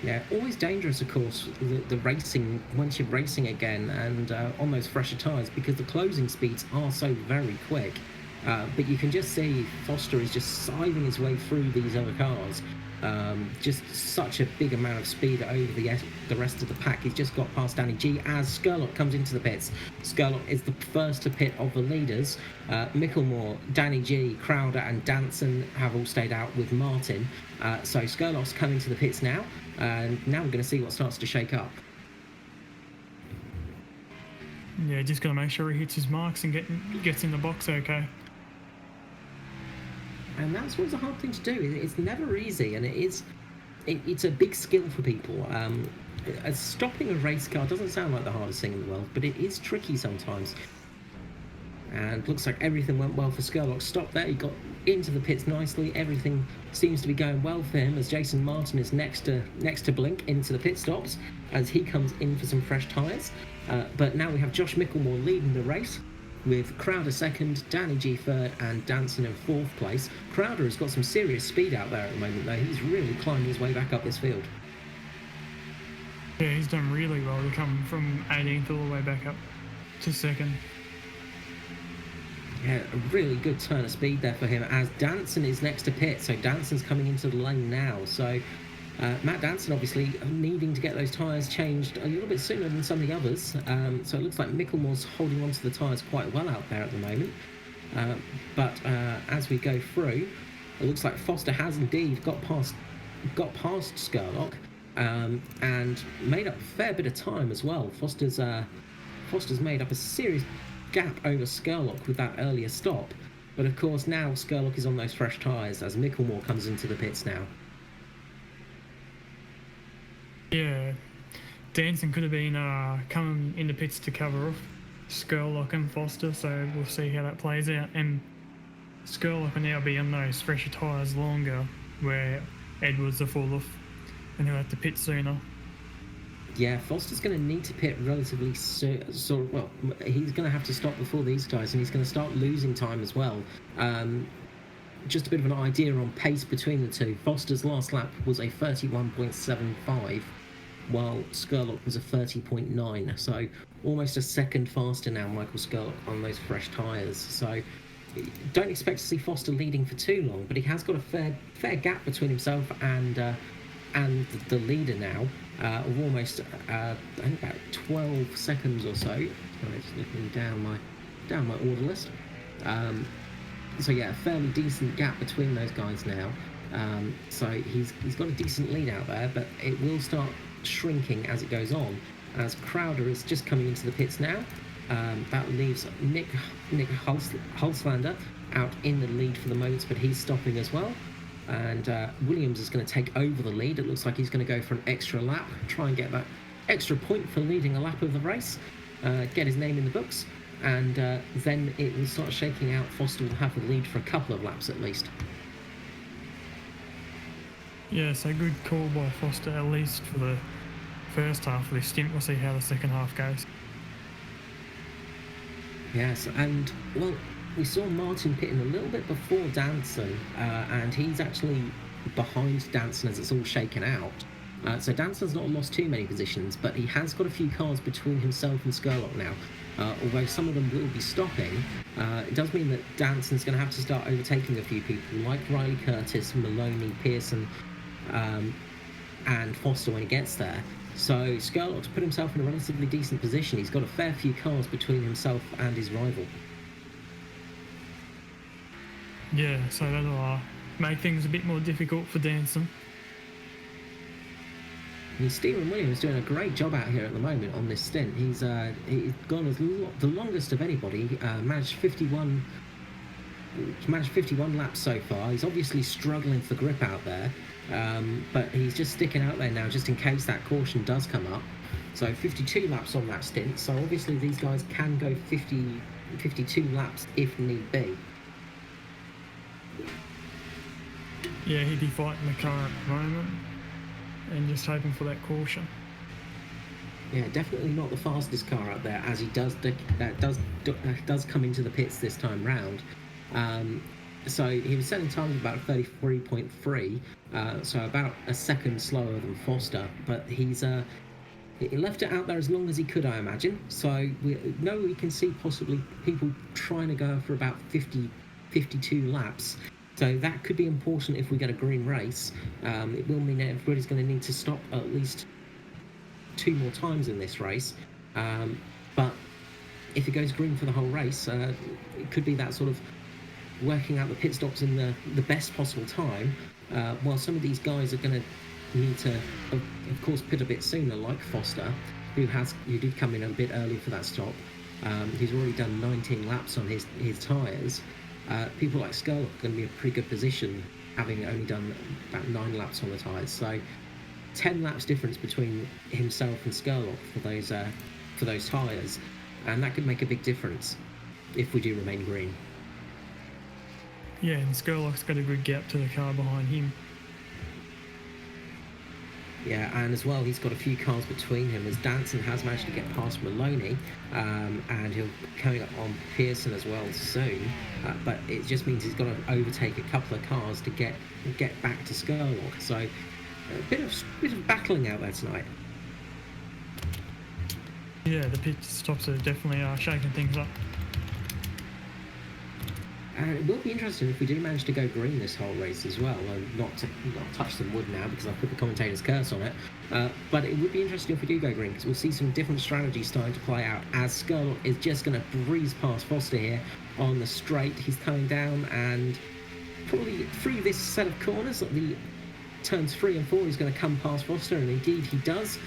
Yeah, always dangerous, of course, the racing, once you're racing again and on those fresher tyres, because the closing speeds are so very quick. But you can just see Foster is just scything his way through these other cars. Just such a big amount of speed over the rest of the pack. He's just got past Danny G as Scurlock comes into the pits. Scurlock is the first to pit of the leaders. Michelmore, Danny G, Crowder and Danson have all stayed out with Martin. So Scurlock's coming to the pits now, and now we're going to see what starts to shake up.
Yeah, just got to make sure he hits his marks and gets in the box okay.
And that's what's a hard thing to do. It's never easy, and it's a big skill for people. Stopping a race car doesn't sound like the hardest thing in the world, but it is tricky sometimes. And looks like everything went well for Scurlock. Stop there, he got into the pits nicely. Everything seems to be going well for him as Jason Martin is next to blink into the pit stops as he comes in for some fresh tyres. But now we have Josh Michelmore leading the race, with Crowder second, Danny G third, and Danson in fourth place. Crowder has got some serious speed out there at the moment, though. He's really climbing his way back up this field.
Yeah, he's done really well to come from 18th all the way back up to second.
Yeah, a really good turn of speed there for him as Danson is next to pit. So Danson's coming into the lane now. So Matt Danson obviously needing to get those tyres changed a little bit sooner than some of the others. So it looks like Michelmore's holding on to the tyres quite well out there at the moment. But as we go through, it looks like Foster has indeed got past Scurlock and made up a fair bit of time as well. Foster's made up a serious gap over Scurlock with that earlier stop. But of course now Scurlock is on those fresh tyres as Michelmore comes into the pits now.
Yeah, Danson could have been coming in the pits to cover off Scurlock and Foster, so we'll see how that plays out. And Scurlock will now be on those fresher tyres longer, where Edwards will fall off and he'll have to pit sooner.
Yeah, Foster's going to need to pit relatively soon. Well, he's going to have to stop before these guys, and he's going to start losing time as well. Just a bit of an idea on pace between the two. Foster's last lap was a 31.75, while Scurlock was a 30.9. So almost a second faster now, Michael Scurlock, on those fresh tyres. So don't expect to see Foster leading for too long, but he has got a fair gap between himself and the leader now of almost I think about 12 seconds or so. Sorry, just looking down my order list. So yeah, a fairly decent gap between those guys now. So he's got a decent lead out there, but it will start shrinking as it goes on. as Crowder is just coming into the pits now. That leaves Nick Hulslander out in the lead for the moment, but he's stopping as well. And Wiliams is going to take over the lead. It looks like he's going to go for an extra lap, try and get that extra point for leading a lap of the race, get his name in the books, and then it will start shaking out. Foster will have the lead for a couple of laps at least.
Yeah, so good call by Foster, at least for the first half of this stint. We'll see how the second half goes.
Yes, and well, we saw Martin pitting a little bit before Danson, and he's actually behind Danson as it's all shaken out. So Danson's not lost too many positions, but he has got a few cars between himself and Scurlock now. Although some of them will be stopping, it does mean that Danson's going to have to start overtaking a few people like Riley Curtis, Maloney, Pearson, and Foster when he gets there. So Scurlock's put himself in a relatively decent position. He's got a fair few cars between himself and his rival.
Yeah, so that'll make things a bit more difficult for Danson.
And Stephen Wiliams doing a great job out here at the moment on this stint. He's gone as the longest of anybody. Managed 51 laps so far. He's obviously struggling for grip out there, but he's just sticking out there now just in case that caution does come up. So 52 laps on that stint. So obviously these guys can go 52 laps if need be.
Yeah, he'd be fighting the car at the moment and just hoping for that caution.
Yeah, definitely not the fastest car out there, as he does come into the pits this time round. So he was setting times about 33.3, so about a second slower than Foster, but he left it out there as long as he could, I imagine. So we can see possibly people trying to go for about 52 laps. So that could be important if we get a green race. It will mean that everybody's going to need to stop at least 2 more times in this race. But if it goes green for the whole race, it could be that sort of working out the pit stops in the best possible time, while some of these guys are going to need to, of course, pit a bit sooner, like Foster, who did come in a bit early for that stop. He's already done 19 laps on his tyres. People like Scurlock are going to be in a pretty good position, having only done about 9 laps on the tyres. So 10 laps difference between himself and Scurlock for those tyres, and that could make a big difference if we do remain green.
Yeah, and Scurlock's got a good gap to the car behind him.
Yeah, and as well, he's got a few cars between him, as Danson has managed to get past Maloney, and he'll be coming up on Pearson as well soon. But it just means he's got to overtake a couple of cars to get back to Scurlock. So a bit of battling out there tonight.
Yeah, the pit stops are definitely shaking things up.
And it will be interesting if we do manage to go green this whole race as well. Not touch some wood now because I've put the commentator's curse on it. But it would be interesting if we do go green, because we'll see some different strategies starting to play out, as Scurlock is just going to breeze past Foster here on the straight. He's coming down, and probably through this set of corners, like the turns 3 and 4, he's going to come past Foster, and indeed he does,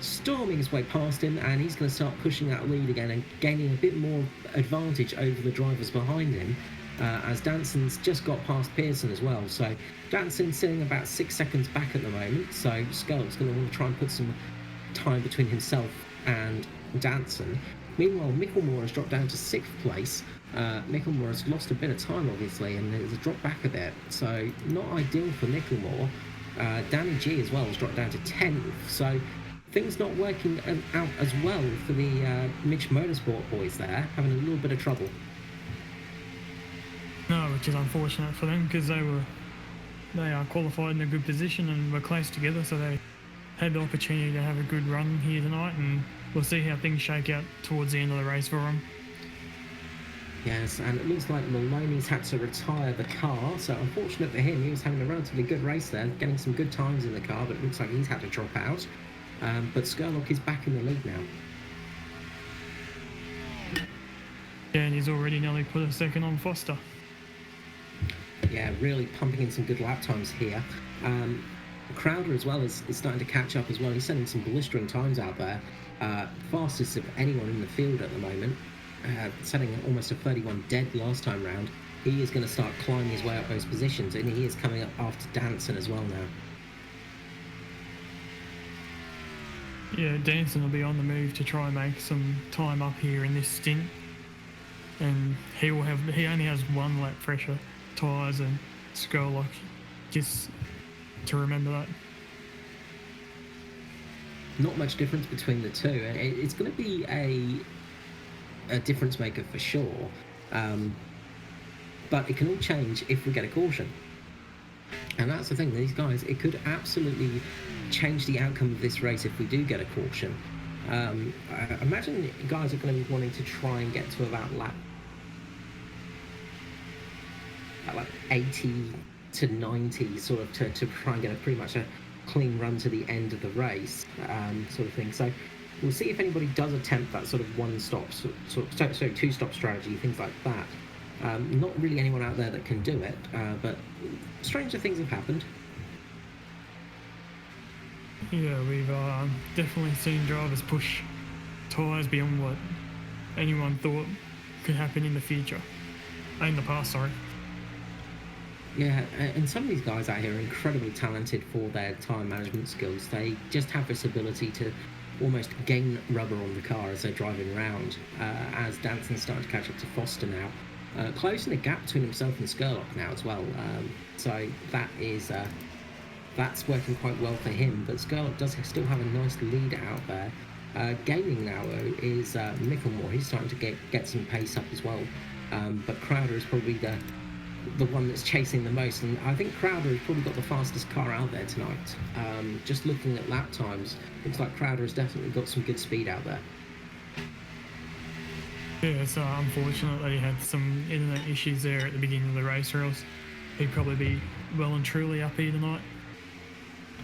storming his way past him, and he's going to start pushing that lead again and gaining a bit more advantage over the drivers behind him. As Danson's just got past Pearson as well. So Danson's sitting about 6 seconds back at the moment, so Scurlock's going to want to try and put some time between himself and Danson. Meanwhile, Michelmore has dropped down to 6th place. Michelmore has lost a bit of time, obviously, and there's a drop back a bit, so not ideal for Michelmore. Danny G as well has dropped down to 10th, so things not working out as well for the Mitch Motorsport boys there, having a little bit of trouble.
No, which is unfortunate for them, because they are qualified in a good position and were close together, so they had the opportunity to have a good run here tonight, and we'll see how things shake out towards the end of the race for them.
Yes, and it looks like Maloney's had to retire the car, so unfortunate for him. He was having a relatively good race there, getting some good times in the car, but it looks like he's had to drop out. But Scurlock is back in the lead now.
Yeah, and he's already nearly put a second on Foster.
Yeah, really pumping in some good lap times here. Crowder as well is starting to catch up as well. He's sending some blistering times out there. Fastest of anyone in the field at the moment. Setting almost a 31 dead last time round. He is going to start climbing his way up those positions, and he is coming up after Danson as well now.
Yeah, Danson will be on the move to try and make some time up here in this stint. And he only has 1 lap fresher tyres and Scurlock, just to remember that.
Not much difference between the two. It's going to be a difference maker for sure, but it can all change if we get a caution. And that's the thing, these guys, it could absolutely change the outcome of this race if we do get a caution. I imagine guys are going to be wanting to try and get to about lap 80 to 90, sort of, to try and get pretty much a clean run to the end of the race, sort of thing. So we'll see if anybody does attempt that sort of 2-stop strategy, things like that. Not really anyone out there that can do it, but stranger things have happened.
Yeah, we've definitely seen drivers push tyres beyond what anyone thought could happen in the future. In the past, sorry.
Yeah, and some of these guys out here are incredibly talented for their time management skills. They just have this ability to almost gain rubber on the car as they're driving around, as Danson's starting to catch up to Foster now. Closing the gap between himself and Scurlock now as well. So that is that's working quite well for him, but Scurlock does still have a nice lead out there. Gaining now is Michelmore. He's starting to get some pace up as well, but Crowder is probably the one that's chasing the most, and I think Crowder has probably got the fastest car out there tonight. Just looking at lap times, looks like Crowder has definitely got some good speed out there.
Yeah, so unfortunately he had some internet issues there at the beginning of the race, or else he'd probably be well and truly up here tonight.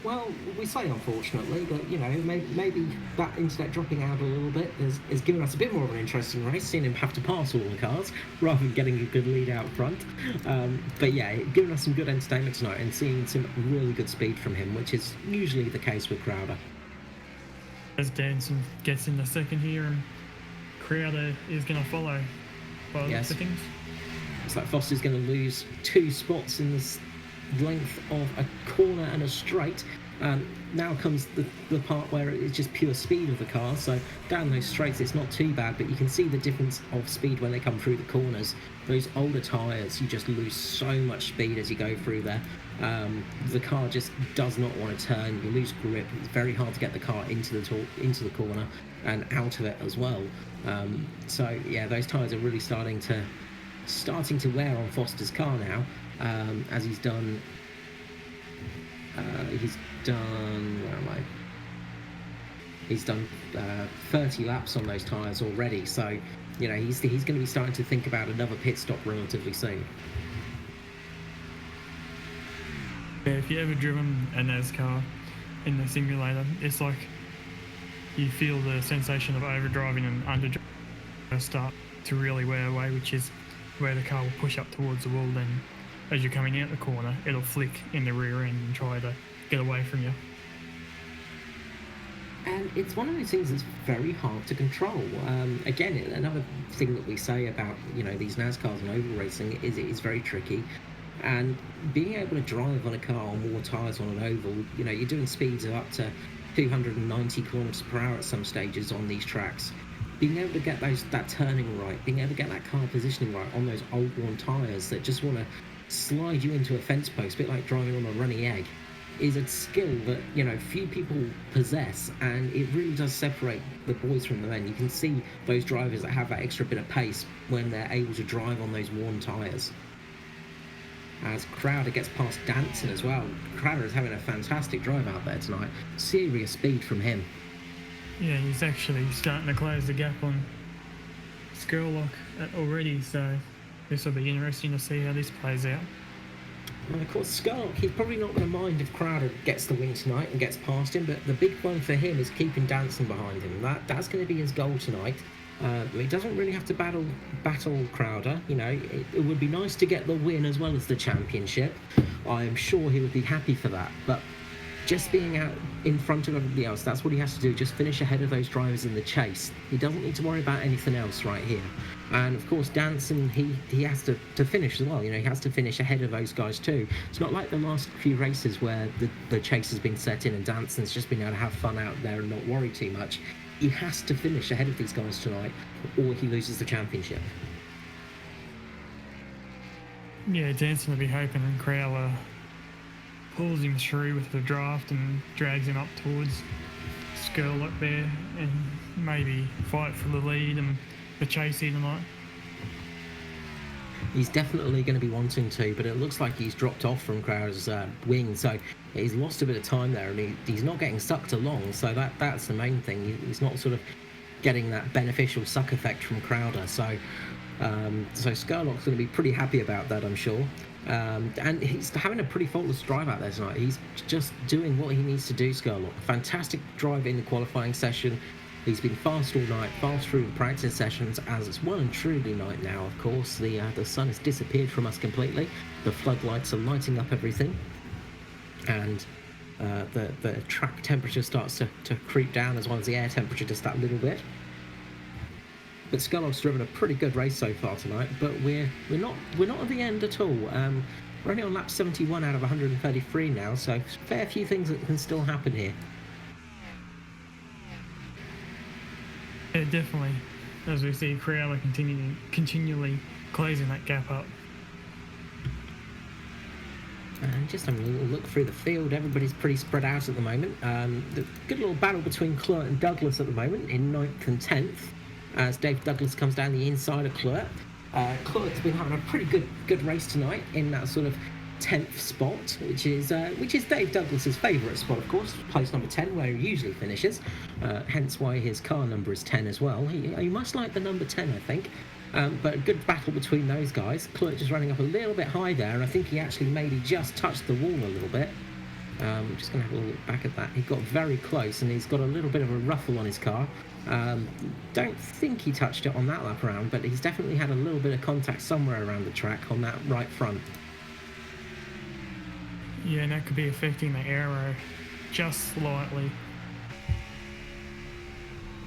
Well, we say unfortunately, but you know, maybe that internet dropping out a little bit has given us a bit more of an interesting race, seeing him have to pass all the cars rather than getting a good lead out front. But yeah, giving us some good entertainment tonight and seeing some really good speed from him, which is usually the case with Crowder.
As Danson gets in the second here, and Crowder is going to follow by the looks of things.
It's like Foster's going to lose 2 spots in this length of a corner and a straight. Now comes the part where it's just pure speed of the car, so down those straights it's not too bad, but you can see the difference of speed when they come through the corners. Those older tyres, you just lose so much speed as you go through there. The car just does not want to turn, you lose grip, it's very hard to get the car into the corner and out of it as well. So yeah, those tyres are really starting to wear on Foster's car now, as he's done where am I? He's done 30 laps on those tyres already, so you know he's going to be starting to think about another pit stop relatively soon.
Yeah, if you've ever driven a NASCAR in the simulator, it's like you feel the sensation of overdriving and underdriving start to really wear away, which is where the car will push up towards the wall, then as you're coming out the corner it'll flick in the rear end and try to get away from you.
And it's one of those things that's very hard to control. Again, another thing that we say about these NASCARs and oval racing is it is very tricky. And being able to drive on a car on more tyres on an oval, you're doing speeds of up to 290 kilometers per hour at some stages on these tracks. Being able to get that turning right, being able to get that car positioning right on those old worn tyres that just want to slide you into a fence post, a bit like driving on a runny egg, is a skill that few people possess, and it really does separate the boys from the men. You can see those drivers that have that extra bit of pace when they're able to drive on those worn tyres. As Crowder gets past Danson as well. Crowder is having a fantastic drive out there tonight. Serious speed from him.
Yeah, he's actually starting to close the gap on Scurlock already, so this will be interesting to see how this plays out.
And of course, Scurlock, he's probably not going to mind if Crowder gets the win tonight and gets past him, but the big one for him is keeping Danson behind him. That's going to be his goal tonight. He doesn't really have to battle Crowder. It would be nice to get the win as well as the championship. I am sure he would be happy for that, but just being out in front of everybody else, that's what he has to do, just finish ahead of those drivers in the chase. He doesn't need to worry about anything else right here. And of course Danson, he has to finish as well, he has to finish ahead of those guys too. It's not like the last few races where the chase has been set in and Danson's just been able to have fun out there and not worry too much. He has to finish ahead of these guys tonight or he loses the championship.
Yeah, Danson will be hoping Crowler pulls him through with the draft and drags him up towards Scurlock there and maybe fight for the lead and the chase here tonight.
He's definitely going to be wanting to, but it looks like he's dropped off from Crowder's wing, so he's lost a bit of time there, and he's not getting sucked along, so that's the main thing. He's not sort of getting that beneficial suck effect from Crowder, so Scurlock's going to be pretty happy about that, I'm sure. And he's having a pretty faultless drive out there tonight. He's just doing what he needs to do, Scurlock. Fantastic drive in the qualifying session. He's been fast all night, fast through the practice sessions, as it's well and truly night now, of course. The sun has disappeared from us completely. The floodlights are lighting up everything. And the track temperature starts to creep down, as well as the air temperature just that little bit. But Scurlock's driven a pretty good race so far tonight, but we're not at the end at all. We're only on lap 71 out of 133 now, so fair few things that can still happen here.
Yeah, definitely. As we see Crowler continually closing that gap up.
And just having a little look through the field, everybody's pretty spread out at the moment. The good little battle between Kloet and Douglas at the moment in 9th and 10th. As Dave Douglas comes down the inside of Kloet. Kloet's been having a pretty good race tonight in that sort of 10th spot, which is Dave Douglas's favourite spot, of course, place number 10, where he usually finishes. Hence why his car number is 10 as well. He must like the number 10, I think. But a good battle between those guys. Kloet just running up a little bit high there, and I think he actually maybe just touched the wall a little bit. I'm just going to have a look back at that. He got very close, and he's got a little bit of a ruffle on his car. Don't think he touched it on that lap around, but he's definitely had a little bit of contact somewhere around the track on that right front.
Yeah, and that could be affecting the aero just slightly.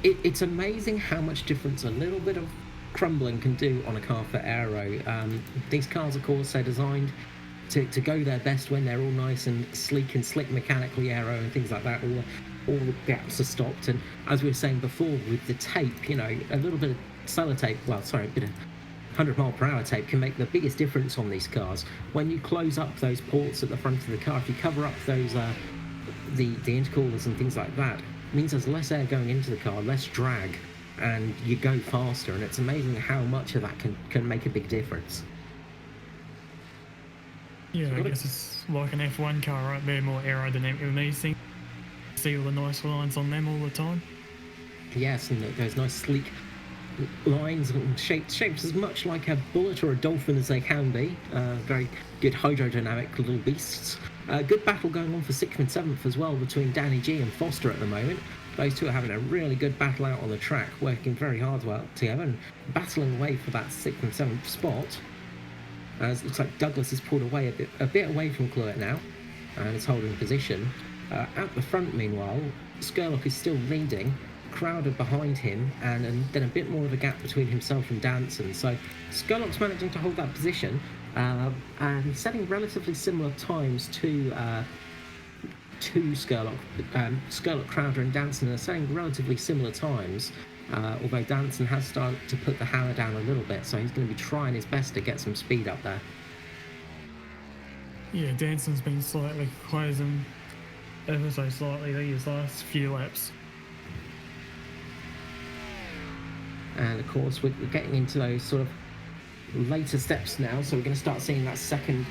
It's amazing how much difference a little bit of crumbling can do on a car for aero. These cars, of course, are designed to go their best when they're all nice and sleek and slick mechanically, aero and things like that. All the gaps are stopped, and as we were saying before with the tape, a little bit of sellotape, a bit of 100-mile-per-hour tape can make the biggest difference on these cars. When you close up those ports at the front of the car, if you cover up those the intercoolers and things like that, it means there's less air going into the car, less drag, and you go faster, and it's amazing how much of that can make a big difference.
Yeah, I guess it's like an F1 car, right? They're more aerodynamic than these things. See all the nice lines on them all the time.
Yes, and those nice sleek lines and shaped as much like a bullet or a dolphin as they can be. Very good hydrodynamic little beasts. Good battle going on for 6th and 7th as well between Danny G and Foster at the moment. Those two are having a really good battle out on the track, working very hard together and battling away for that 6th and 7th spot. As it looks like Douglas has pulled away a bit away from Kloet now, and is holding position. At the front, meanwhile, Scurlock is still leading, Crowder behind him, and then a bit more of a gap between himself and Danson. So Scurlock's managing to hold that position, and setting relatively similar times to Scurlock. Scurlock, Crowder, and Danson are setting relatively similar times. Although Danson has started to put the hammer down a little bit, so he's going to be trying his best to get some speed up there.
Yeah, Danson's been slightly closing ever so slightly these last few laps.
And of course we're getting into those sort of later steps now, so we're going to start seeing that second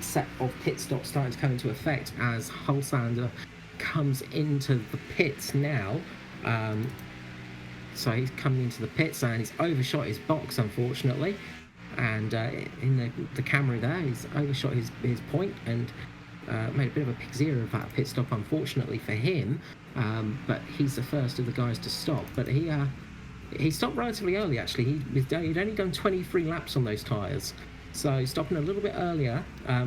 set of pit stops starting to come into effect as Hulsander comes into the pits now. So he's coming into the pits and he's overshot his box, unfortunately, and in the Camry there he's overshot his point and made a bit of a pig's ear of that pit stop, unfortunately for him. But he's the first of the guys to stop, but he stopped relatively early actually. He'd only done 23 laps on those tyres, so he's stopping a little bit earlier,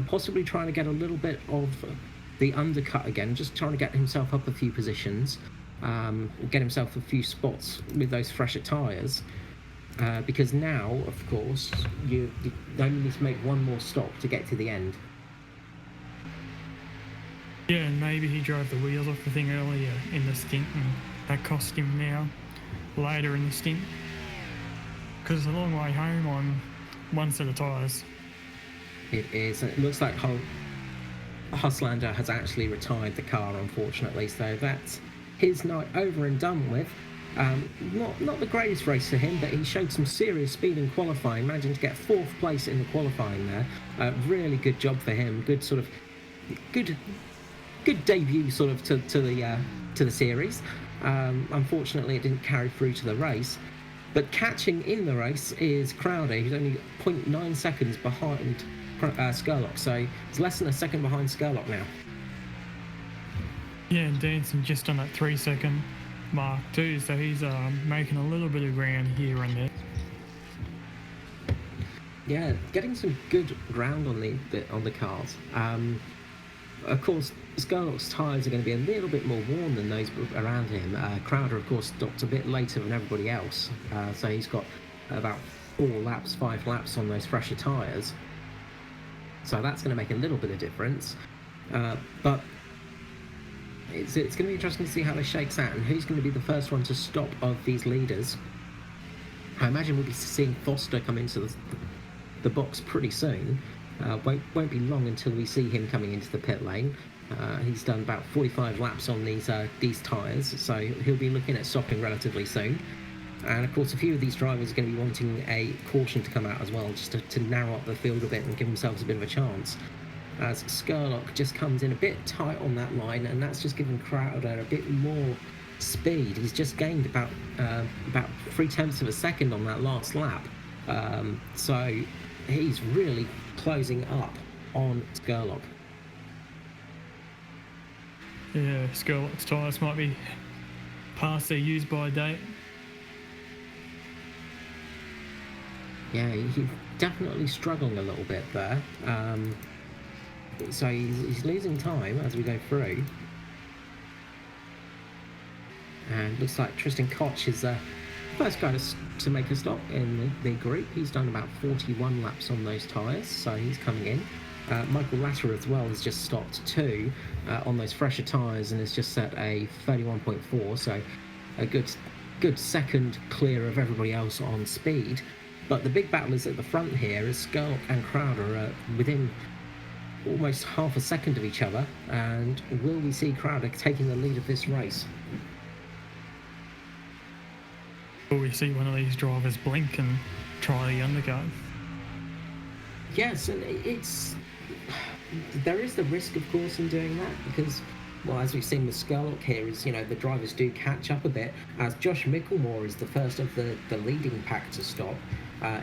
possibly trying to get a little bit of the undercut again, just trying to get himself up a few positions, get himself a few spots with those fresher tyres. Because now, of course, you only need to make one more stop to get to the end.
Yeah, and maybe he drove the wheels off the thing earlier in the stint, and that cost him now later in the stint. Because it's a long way home on one set of tyres.
It is. It looks like Huslander has actually retired the car, unfortunately. So that's his night over and done with. Not the greatest race for him, but he showed some serious speed in qualifying, managing to get 4th place in the qualifying there. Really good job for him. Good sort of good debut sort of to the series. Unfortunately, it didn't carry through to the race. But catching in the race is Crowder, who's only 0.9 seconds behind Scurlock. So he's less than a second behind Scurlock now.
Yeah, and Danson just on that 3-second mark too, so he's making a little bit of ground here and there.
Yeah, getting some good ground on the cars. Of course, Scurlock's tyres are going to be a little bit more worn than those around him. Crowder, of course, stopped a bit later than everybody else, so he's got about 5 laps on those fresher tyres. So that's going to make a little bit of difference. But it's going to be interesting to see how this shakes out and who's going to be the first one to stop of these leaders. I imagine we'll be seeing Foster come into the box pretty soon. Won't be long until we see him coming into the pit lane. He's done about 45 laps on these tyres, so he'll be looking at stopping relatively soon. And of course, a few of these drivers are going to be wanting a caution to come out as well, just to narrow up the field a bit and give themselves a bit of a chance. As Scurlock just comes in a bit tight on that line, and that's just given Crowder a bit more speed. He's just gained about 0.3 of a second on that last lap, so he's really closing up on Scurlock.
Yeah, Scurlock's tyres might be past their use-by date.
Yeah, he's definitely struggling a little bit there. So he's losing time as we go through. And looks like Tristan Koch is the first guy to make a stop in the group. He's done about 41 laps on those tyres, so he's coming in. Michael Latterer as well has just stopped too on those fresher tyres and has just set a 31.4, so a good second clear of everybody else on speed. But the big battle is at the front here, as Scurlock and Crowder are within almost half a second of each other, and will we see Crowder taking the lead of this race?
Will we see one of these drivers blink and try the undercut?
Yes, and there is the risk, of course, in doing that, because, well, as we've seen with Scurlock here, is, you know, the drivers do catch up a bit, as Josh Michelmore is the first of the leading pack to stop.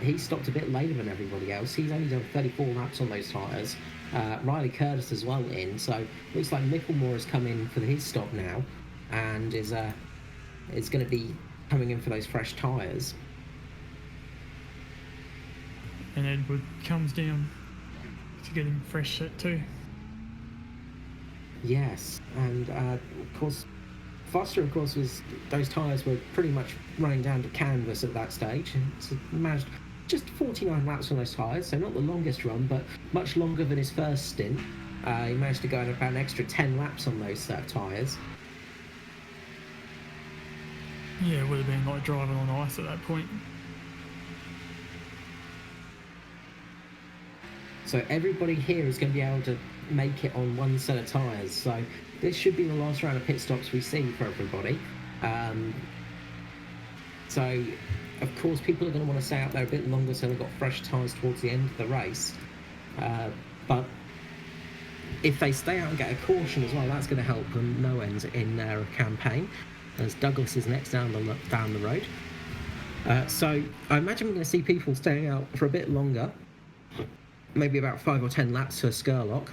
He stopped a bit later than everybody else. He's only done 34 laps on those tyres. Riley Curtis as well in, so looks like Michelmore has come in for his stop now, and is going to be coming in for those fresh tyres.
And Edward comes down to get him fresh set too.
Yes, and of course, Foster, of course, those tyres were pretty much running down to canvas at that stage. So he managed just 49 laps on those tyres, so not the longest run, but much longer than his first stint. He managed to go about an extra 10 laps on those tyres.
Yeah, it would have been like driving on ice at that point.
So everybody here is going to be able to make it on one set of tyres. So this should be the last round of pit stops we see for everybody. So, of course, people are going to want to stay out there a bit longer so they've got fresh tyres towards the end of the race. But if they stay out and get a caution as well, that's going to help them no end in their campaign, as Douglas is next down the road. So I imagine we're going to see people staying out for a bit longer, maybe about 5 or 10 laps for Scurlock.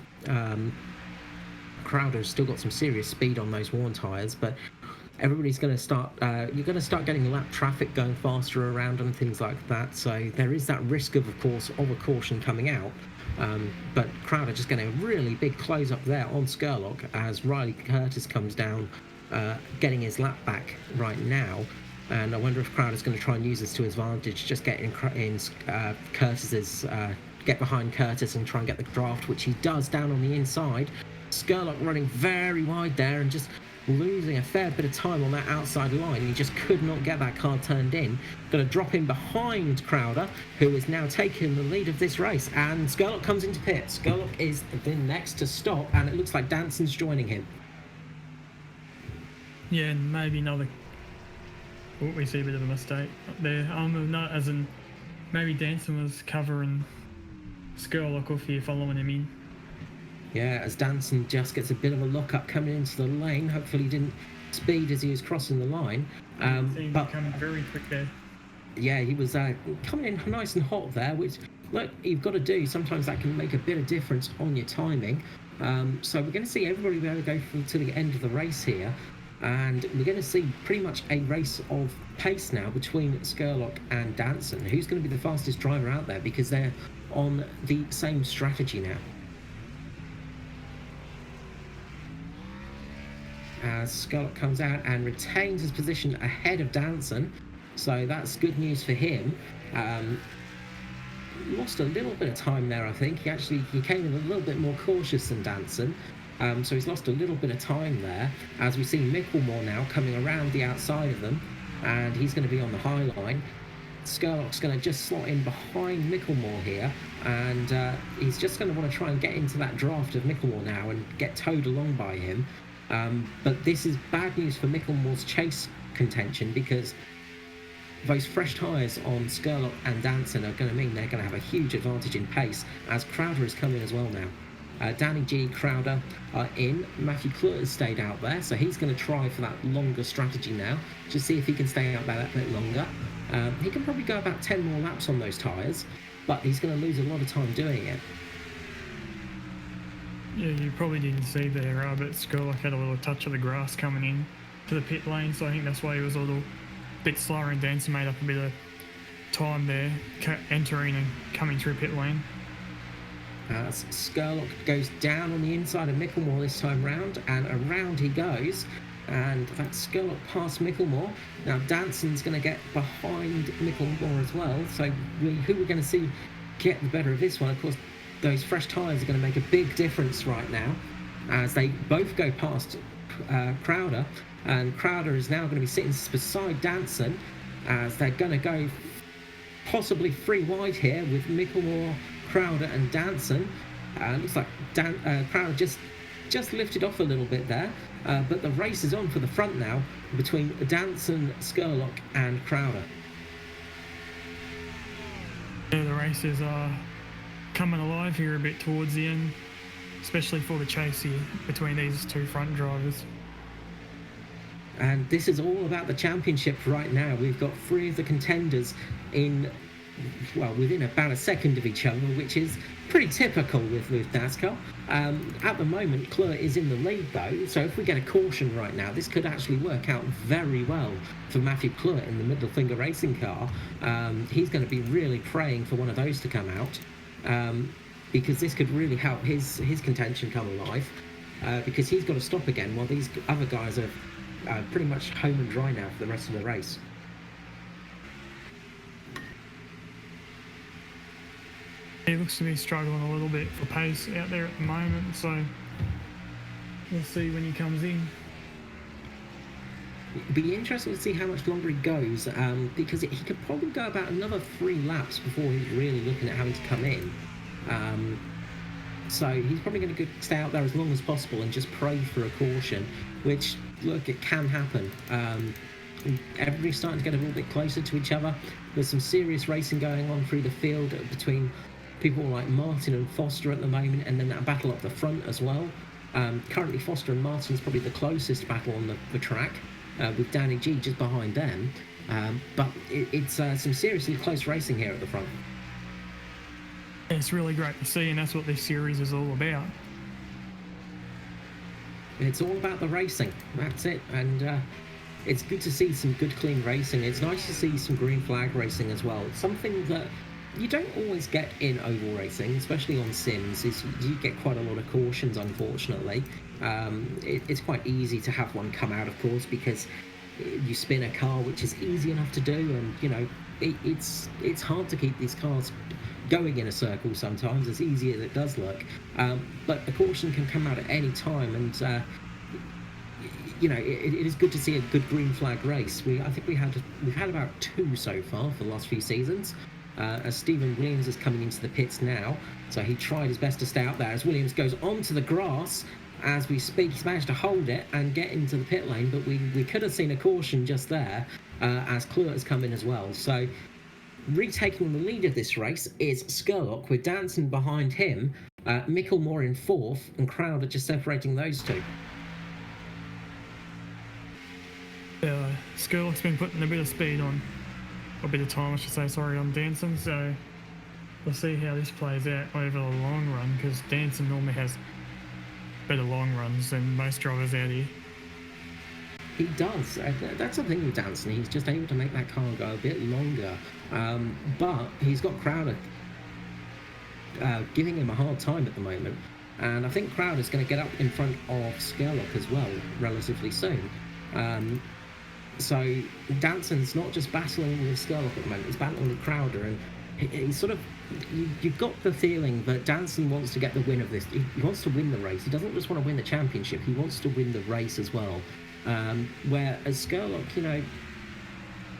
Crowder's still got some serious speed on those worn tyres, but everybody's going to start, you're going to start getting lap traffic going faster around and things like that. So there is that risk of course, of a caution coming out. But Crowder just getting a really big close up there on Scurlock as Riley Curtis comes down, getting his lap back right now. And I wonder if Crowder's going to try and use this to his advantage, just get in Curtis's, get behind Curtis and try and get the draft, which he does down on the inside. Scurlock running very wide there and just losing a fair bit of time on that outside line. He just could not get that car turned in. Going to drop in behind Crowder, who is now taking the lead of this race. And Scurlock comes into pit. Scurlock is the next to stop, and it looks like Danson's joining him.
Yeah, and maybe another... Oh, we see a bit of a mistake up there. Not as in... Maybe Danson was covering Scurlock off here, following him in.
Yeah, as Danson just gets a bit of a lock-up coming into the lane. Hopefully he didn't speed as he was crossing the line.
But coming very quick there.
Yeah, he was coming in nice and hot there, which, look, you've got to do. Sometimes that can make a bit of difference on your timing. So we're going to see everybody be able to go to the end of the race here. And we're going to see pretty much a race of pace now between Scurlock and Danson. Who's going to be the fastest driver out there, because they're on the same strategy now. As Scurlock comes out and retains his position ahead of Danson, so that's good news for him. Lost a little bit of time there, I think. He came in a little bit more cautious than Danson, so he's lost a little bit of time there. As we see Michelmore now coming around the outside of them, and he's going to be on the high line. Scurlock's going to just slot in behind Michelmore here, and he's just going to want to try and get into that draft of Michelmore now and get towed along by him. But this is bad news for Michelmore's chase contention, because those fresh tyres on Scurlock and Danson are going to mean they're going to have a huge advantage in pace, as Crowder is coming as well now. Danny G, Crowder are in. Matthew Kloet has stayed out there, so he's going to try for that longer strategy now, to see if he can stay out there that bit longer. He can probably go about 10 more laps on those tyres, but he's going to lose a lot of time doing it.
Yeah, you probably didn't see there, but Scurlock had a little touch of the grass coming in to the pit lane, so I think that's why he was a little bit slower, and Danson made up a bit of time there, entering and coming through pit lane.
Scurlock goes down on the inside of Michelmore this time round, and around he goes, and that's Scurlock past Michelmore. Now Danson's going to get behind Michelmore as well, so who we're going to see get the better of this one, of course, those fresh tyres are going to make a big difference right now, as they both go past Crowder, and Crowder is now going to be sitting beside Danson, as they're going to go possibly 3 wide here with Michelmore, Crowder and Danson. Looks like Crowder just lifted off a little bit there, but the race is on for the front now between Danson, Scurlock and Crowder.
Yeah, the races are coming alive here a bit towards the end, especially for the chase here between these two front drivers.
And this is all about the championship right now. We've got 3 of the contenders in, well, within about a second of each other, which is pretty typical with NASCAR. At the moment, Kloet is in the lead though, so if we get a caution right now, this could actually work out very well for Matthew Kloet in the middle finger racing car. He's going to be really praying for one of those to come out, because this could really help his contention come alive, because he's got to stop again while these other guys are pretty much home and dry now for the rest of the race.
He looks to be struggling a little bit for pace out there at the moment, so we'll see when he comes in.
It'd be interesting to see how much longer he goes, because he could probably go about another 3 laps before he's really looking at having to come in. So he's probably going to stay out there as long as possible and just pray for a caution, which, look, it can happen. Everybody's starting to get a little bit closer to each other. There's some serious racing going on through the field between people like Martin and Foster at the moment, and then that battle up the front as well. Currently Foster and Martin's probably the closest battle on the track, with Danny G just behind them. But it's some seriously close racing here at the front.
It's really great to see, and that's what this series is all about.
It's all about the racing, that's it. And it's good to see some good clean racing. It's nice to see some green flag racing as well. Something that you don't always get in oval racing, especially on sims, is you get quite a lot of cautions, unfortunately. It's quite easy to have one come out, of course, because you spin a car, which is easy enough to do, and it's hard to keep these cars going in a circle sometimes, as easy as it does look. But a caution can come out at any time, and it is good to see a good green flag race. I think we've had about 2 so far for the last few seasons. As Stephen Wiliams is coming into the pits now, so he tried his best to stay out there. As Wiliams goes onto the grass, as we speak, he's managed to hold it and get into the pit lane, but we could have seen a caution just there, as Kloet has come in as well. So retaking the lead of this race is Scurlock, with Danson behind him, Michelmore in 4th, and Crowder just separating those two.
Scurlock's been putting a bit of speed on, a bit of time I should say, sorry, on Danson, so we'll see how this plays out over the long run, because Danson normally has better long runs than most drivers out here.
He does. That's the thing with Danson, he's just able to make that car go a bit longer, but he's got Crowder giving him a hard time at the moment, and I think Crowder's going to get up in front of Scurlock as well relatively soon. So Danson's not just battling with Scurlock at the moment, he's battling with Crowder, and he's sort of, you've got the feeling that Danson wants to get the win of this. He wants to win the race. He doesn't just want to win the championship, he wants to win the race as well. Whereas Scurlock,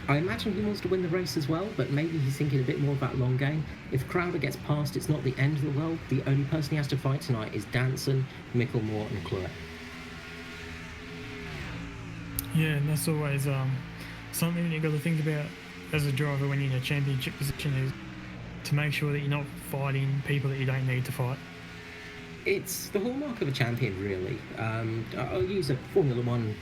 I imagine he wants to win the race as well, but maybe he's thinking a bit more about long game. If Crowder gets past, it's not the end of the world. The only person he has to fight tonight is Danson, Michelmore and Kloet.
Yeah, and that's always something that you've got to think about as a driver when you're in a championship position, is to make sure that you're not fighting people that you don't need to fight.
It's the hallmark of a champion, really. I'll use a Formula 1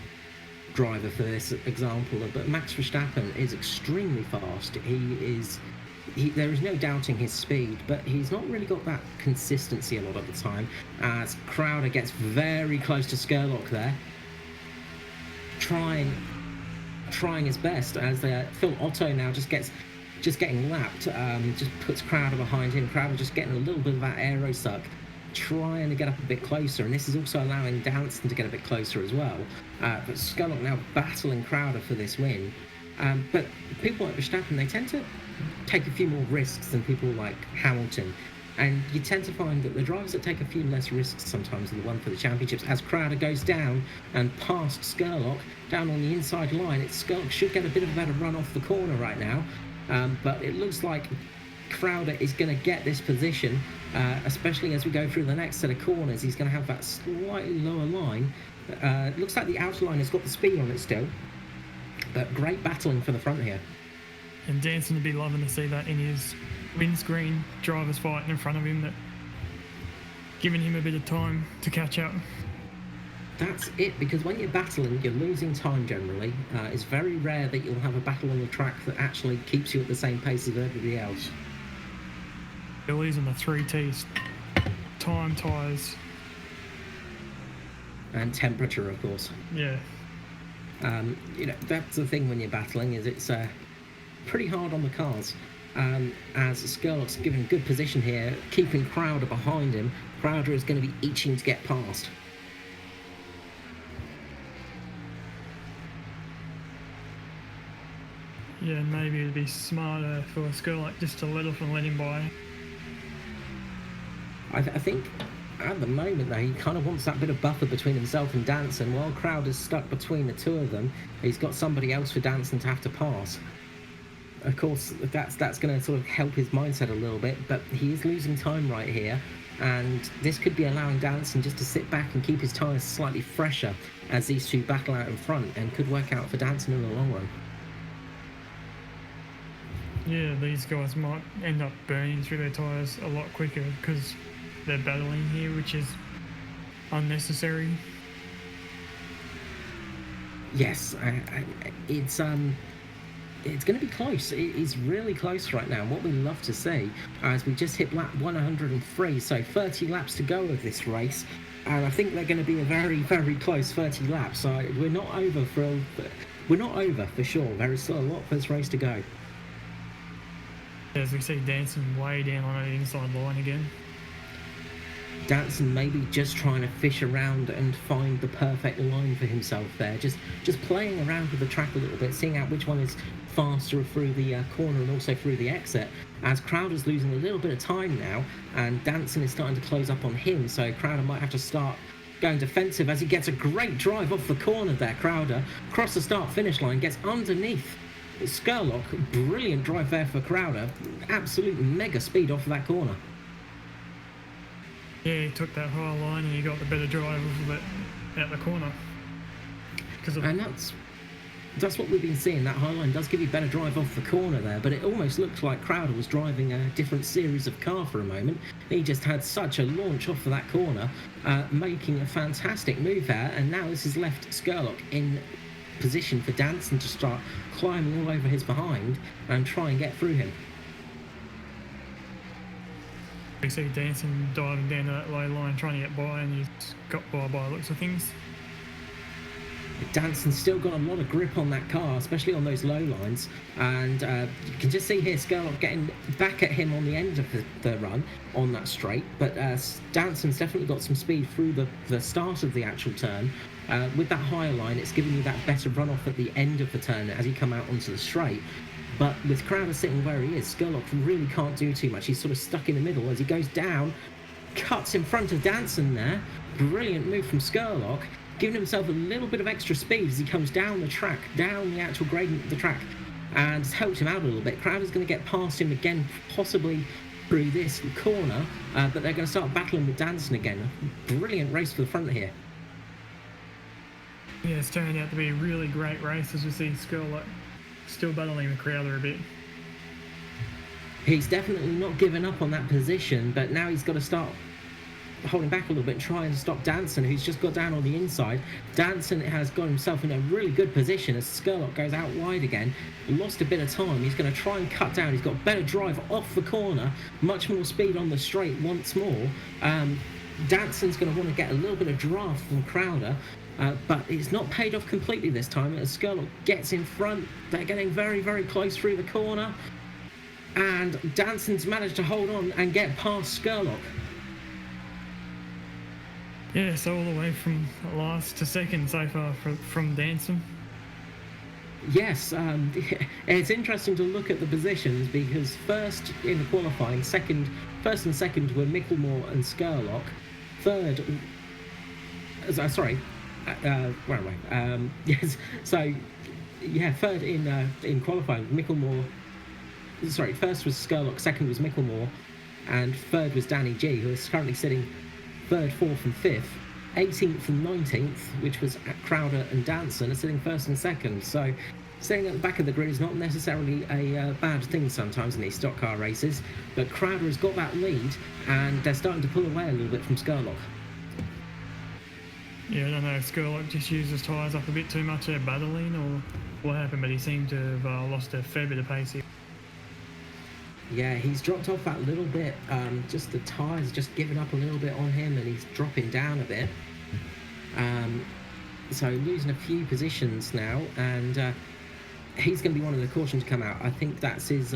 driver for this example, but Max Verstappen is extremely fast. There is no doubting his speed, but he's not really got that consistency a lot of the time, as Crowder gets very close to Scurlock there, trying his best, as Phil Otto now just getting lapped, just puts Crowder behind him. Crowder just getting a little bit of that aero suck, trying to get up a bit closer, and this is also allowing Danson to get a bit closer as well. But Scurlock now battling Crowder for this win. But people like Verstappen, they tend to take a few more risks than people like Hamilton. And you tend to find that the drivers that take a few less risks sometimes are the one for the championships. As Crowder goes down and past Scurlock, down on the inside line, Scurlock should get a bit of a better run off the corner right now. But it looks like Crowder is going to get this position, especially as we go through the next set of corners. He's going to have that slightly lower line. It looks like the outer line has got the speed on it still. But great battling for the front here.
And Danson would be loving to see that in his windscreen, drivers fighting in front of him, that giving him a bit of time to catch up.
That's it, because when you're battling, you're losing time generally. It's very rare that you'll have a battle on the track that actually keeps you at the same pace as everybody else.
They're losing the 3 T's. Time, tyres.
And temperature, of course.
Yeah.
That's the thing when you're battling, is it's pretty hard on the cars. As Scurlock's given good position here, keeping Crowder behind him. Crowder is going to be itching to get past.
Yeah, maybe it'd be smarter for Scurlock just to let off and let him by.
I think at the moment, though, he kind of wants that bit of buffer between himself and Danson. While Crowder's stuck between the two of them, he's got somebody else for Danson to have to pass. Of course, that's going to sort of help his mindset a little bit, but he is losing time right here, and this could be allowing Danson just to sit back and keep his tyres slightly fresher as these two battle out in front, and could work out for Danson in the long run.
Yeah, these guys might end up burning through their tyres a lot quicker because they're battling here, which is unnecessary.
Yes, it's going to be close. It is really close right now. What we love to see, as we just hit lap 103, so 30 laps to go of this race, and I think they're going to be a very, very close 30 laps. So we're not over for we're not over for sure. There is still a lot for this race to go.
As we see Danson way down on the inside line again.
Danson maybe just trying to fish around and find the perfect line for himself there. Just playing around with the track a little bit, seeing out which one is faster through the corner and also through the exit. As Crowder's losing a little bit of time now, and Danson is starting to close up on him, so Crowder might have to start going defensive as he gets a great drive off the corner there. Crowder across the start-finish line, gets underneath Scurlock. Brilliant drive there for Crowder. Absolute mega speed off of that corner.
Yeah, he took that high line and he got the better drive of it out the corner.
And that's what we've been seeing. That high line does give you better drive off the corner there, but it almost looked like Crowder was driving a different series of car for a moment. He just had such a launch off of that corner, making a fantastic move there, and now this has left Scurlock in position for Danson to start climbing all over his behind and try and get through him.
We see Danson diving down to that low line trying to get by, and he's got by the looks of things.
Danson's still got a lot of grip on that car, especially on those low lines, and you can just see here Scurlock getting back at him on the end of the run on that straight, but Danson's definitely got some speed through the start of the actual turn. With that higher line, it's giving you that better run off at the end of the turn as you come out onto the straight. But with Crowder sitting where he is, Scurlock really can't do too much. He's sort of stuck in the middle as he goes down, cuts in front of Danson there. Brilliant move from Scurlock, giving himself a little bit of extra speed as he comes down the track, down the actual gradient of the track, and it's helped him out a little bit. Crowder's going to get past him again, possibly through this corner, but they're going to start battling with Danson again. Brilliant race for the front here.
Yeah, it's turning out to be a really great race as we see Scurlock still battling with Crowder a bit.
He's definitely not given up on that position, but now he's got to start holding back a little bit and try and stop Danson, who's just got down on the inside. Danson has got himself in a really good position as Scurlock goes out wide again. Lost a bit of time. He's going to try and cut down. He's got better drive off the corner, much more speed on the straight once more. Danson's going to want to get a little bit of draft from Crowder, but it's not paid off completely this time as Scurlock gets in front. They're getting very, very close through the corner, and Danson's managed to hold on and get past Scurlock.
Yeah, so all the way from last to second so far from Danson.
Yes, it's interesting to look at the positions because first in the qualifying, first and second were Michelmore and Scurlock. Third, where am I? Yes, so yeah, third in qualifying, Michelmore. Sorry, first was Scurlock, second was Michelmore, and third was Danny G, who is currently sitting third, fourth, and fifth. 18th and 19th, which was Crowder and Danson, are sitting first and second. So sitting at the back of the grid is not necessarily a bad thing sometimes in these stock car races, but Crowder has got that lead and they're starting to pull away a little bit from Scurlock.
Yeah, I don't know if Scurlock just used his tyres up a bit too much there battling or what happened, but he seemed to have lost a fair bit of pace here.
Yeah, he's dropped off that little bit. Just the tyres just giving up a little bit on him and he's dropping down a bit. So losing a few positions now, and he's going to be one of the caution to come out. I think that's his...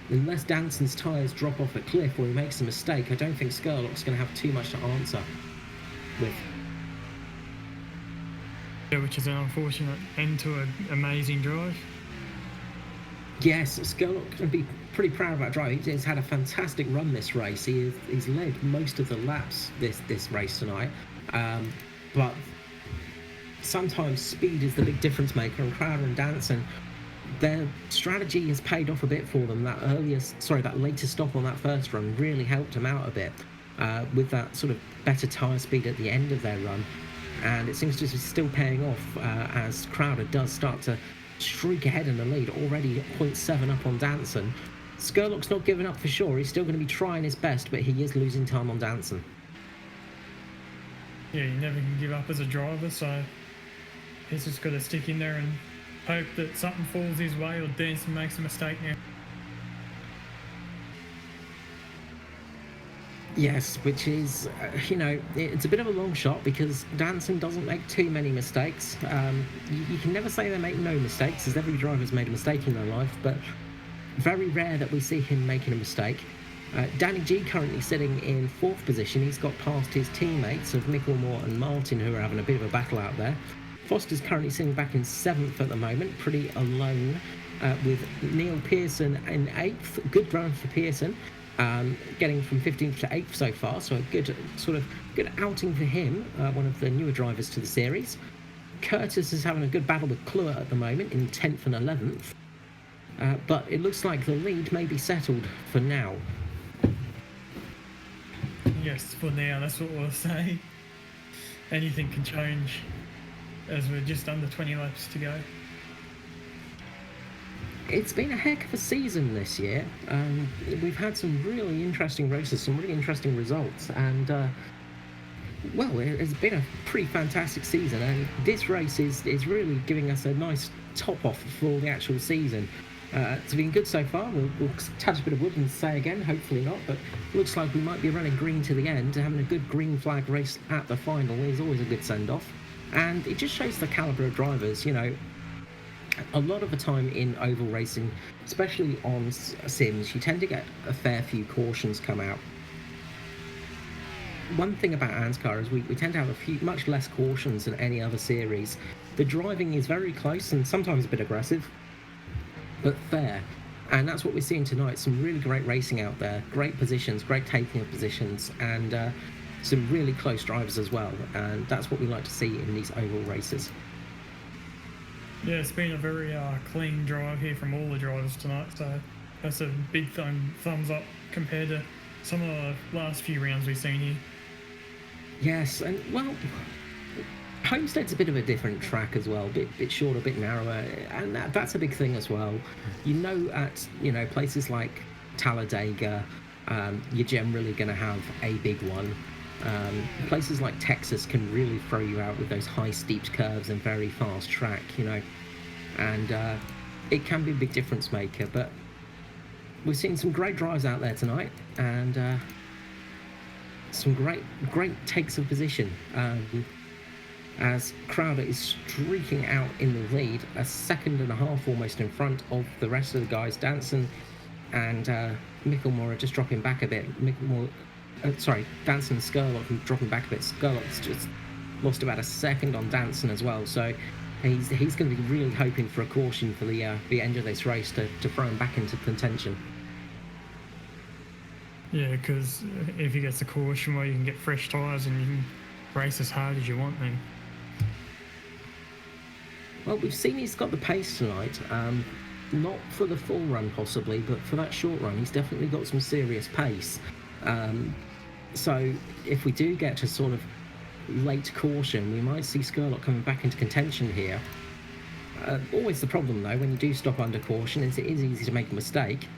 unless Danson's tyres drop off a cliff or he makes a mistake, I don't think Scurlock's going to have too much to answer with.
Yeah, which is an unfortunate end to an amazing drive.
Yes, Scurlock can be pretty proud of that drive. He's had a fantastic run this race. He's led most of the laps this race tonight. But sometimes speed is the big difference maker, and Crowder and Danson, their strategy has paid off a bit for them. That latest stop on that first run really helped them out a bit with that sort of better tyre speed at the end of their run. And it seems to be still paying off as Crowder does start to streak ahead in the lead, already 0.7 up on Danson. Scurlock's not giving up for sure. He's still going to be trying his best, but he is losing time on Danson.
Yeah, you never can give up as a driver, so he's just got to stick in there and hope that something falls his way or Danson makes a mistake now.
Yes, which is, it's a bit of a long shot because Danson doesn't make too many mistakes. You can never say they make no mistakes, as every driver's made a mistake in their life, but very rare that we see him making a mistake. Danny G currently sitting in 4th position. He's got past his teammates of Michelmore and Martin, who are having a bit of a battle out there. Foster's currently sitting back in 7th at the moment, pretty alone, with Neil Pearson in 8th. Good run for Pearson. Getting from 15th to 8th so far, so a good outing for him, one of the newer drivers to the series. Curtis is having a good battle with Kloet at the moment in 10th and 11th, but it looks like the lead may be settled for now.
Yes, for now, that's what we'll say. Anything can change as we're just under 20 laps to go.
It's been a heck of a season this year. We've had some really interesting races, some really interesting results, and it's been a pretty fantastic season. And this race is really giving us a nice top off for the actual season. It's been good so far. We'll touch a bit of wood and say again, hopefully not, but looks like we might be running green to the end. Having a good green flag race at the final is always a good send off, and it just shows the calibre of drivers. A lot of the time in oval racing, especially on sims, you tend to get a fair few cautions come out. One thing about ANZCAR is we tend to have much less cautions than any other series. The driving is very close and sometimes a bit aggressive, but fair. And that's what we're seeing tonight. Some really great racing out there, great positions, great taking of positions, and some really close drivers as well. And that's what we like to see in these oval races.
Yeah, it's been a very clean drive here from all the drivers tonight, so that's a big thumbs up compared to some of the last few rounds we've seen here.
Yes, and Homestead's a bit of a different track as well, bit shorter, a bit narrower, and that's a big thing as well. At places like Talladega, you're generally going to have a big one. Places like Texas can really throw you out with those high steep curves and very fast track, and it can be a big difference maker. But we've seen some great drives out there tonight, and some great takes of position, as Crowder is streaking out in the lead, a second and a half almost in front of the rest of the guys. Danson and Michelmore are just dropping back a bit. Danson and Scurlock are dropping back a bit. Scurlock's just lost about a second on Danson as well, so he's going to be really hoping for a caution for the end of this race to throw him back into contention.
Yeah, because if he gets a caution where you can get fresh tyres and you can race as hard as you want, then...
Well, we've seen he's got the pace tonight. Not for the full run possibly, but for that short run, he's definitely got some serious pace. So if we do get to sort of late caution, we might see Scurlock coming back into contention here. Always the problem though, when you do stop under caution, is it is easy to make a mistake.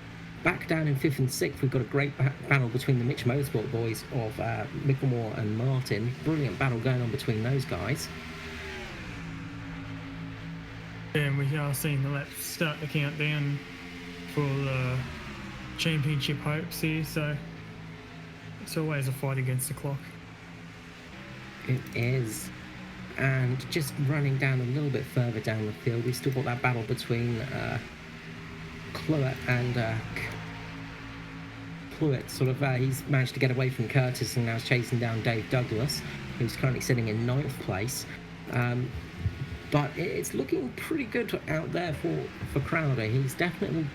Back down in 5th and 6th, we've got a great battle between the Mitch Motorsport boys of Michelmore and Martin. Brilliant battle going on between those guys.
And we are seeing the laps start to count down for the championship hopes here, so it's always a fight against the clock.
It is. And just running down a little bit further down the field, we've still got that battle between Kloet and Kloet. He's managed to get away from Curtis and now is chasing down Dave Douglas, who's currently sitting in 9th place. But it's looking pretty good out there for Crowder. He's definitely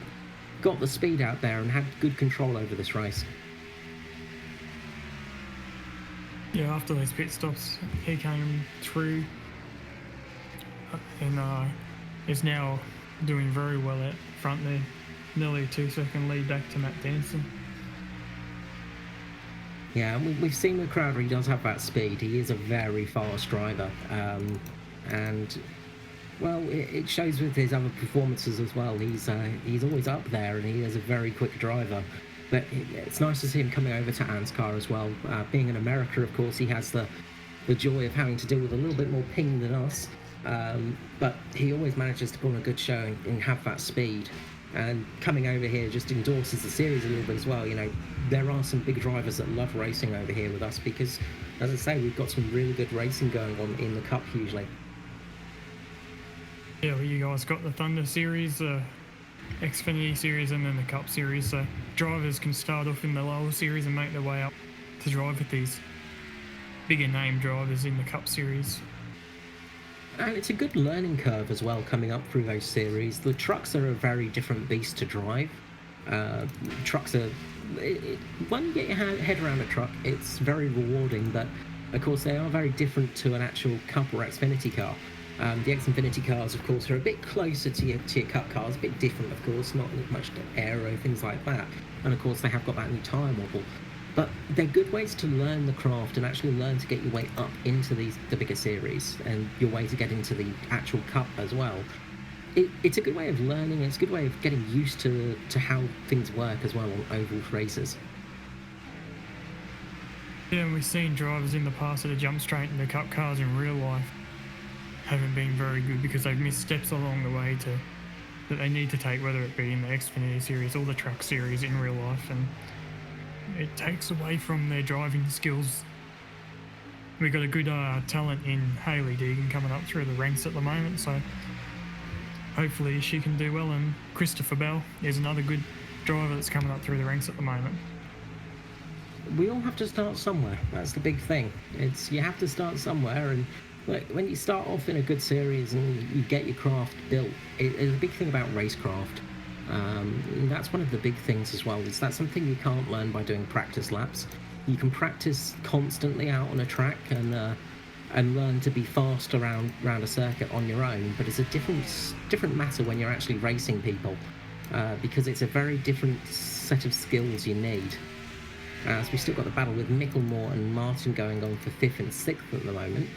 got the speed out there and had good control over this race.
Yeah, after those pit stops, he came through and is now doing very well out front there. Nearly a 2-second lead back to Matt Danson.
Yeah, we've seen with Crowder, he does have that speed. He is a very fast driver. And well, it shows with his other performances as well. He's always up there, and he is a very quick driver. But it's nice to see him coming over to ANZCAR as well. Being in America, of course, he has the joy of having to deal with a little bit more ping than us. But he always manages to put on a good show and have that speed. And coming over here just endorses the series a little bit as well. You know, there are some big drivers that love racing over here with us because, as I say, we've got some really good racing going on in the Cup usually.
Yeah, well, you guys got the Thunder Series, the Xfinity Series, and then the Cup Series, so drivers can start off in the lower series and make their way up to drive with these bigger name drivers in the Cup Series.
And it's a good learning curve as well coming up through those series. The trucks are a very different beast to drive. Trucks are... when you get your head around a truck, it's very rewarding, but of course they are very different to an actual Cup or Xfinity car. The Xfinity cars, of course, are a bit closer to your Cup cars, a bit different, of course, not as much aero, things like that. And of course they have got that new tyre model. But they're good ways to learn the craft and actually learn to get your way up into the bigger series and your way to get into the actual Cup as well. It's a good way of learning, it's a good way of getting used to how things work as well on oval races.
Yeah, and we've seen drivers in the past that have jumped straight into Cup cars in real life haven't been very good because they've missed steps along the way that they need to take, whether it be in the Xfinity Series or the Truck Series in real life, and it takes away from their driving skills. We've got a good talent in Hayley Deegan coming up through the ranks at the moment, so hopefully she can do well, and Christopher Bell is another good driver that's coming up through the ranks at the moment.
We all have to start somewhere. That's the big thing. You have to start somewhere, and when you start off in a good series and you get your craft built, it's a big thing about racecraft. That's one of the big things as well. Is that something you can't learn by doing practice laps? You can practice constantly out on a track and learn to be fast around a circuit on your own. But it's a different matter when you're actually racing people, because it's a very different set of skills you need. As we've still got the battle with Michelmore and Martin going on for 5th and 6th at the moment.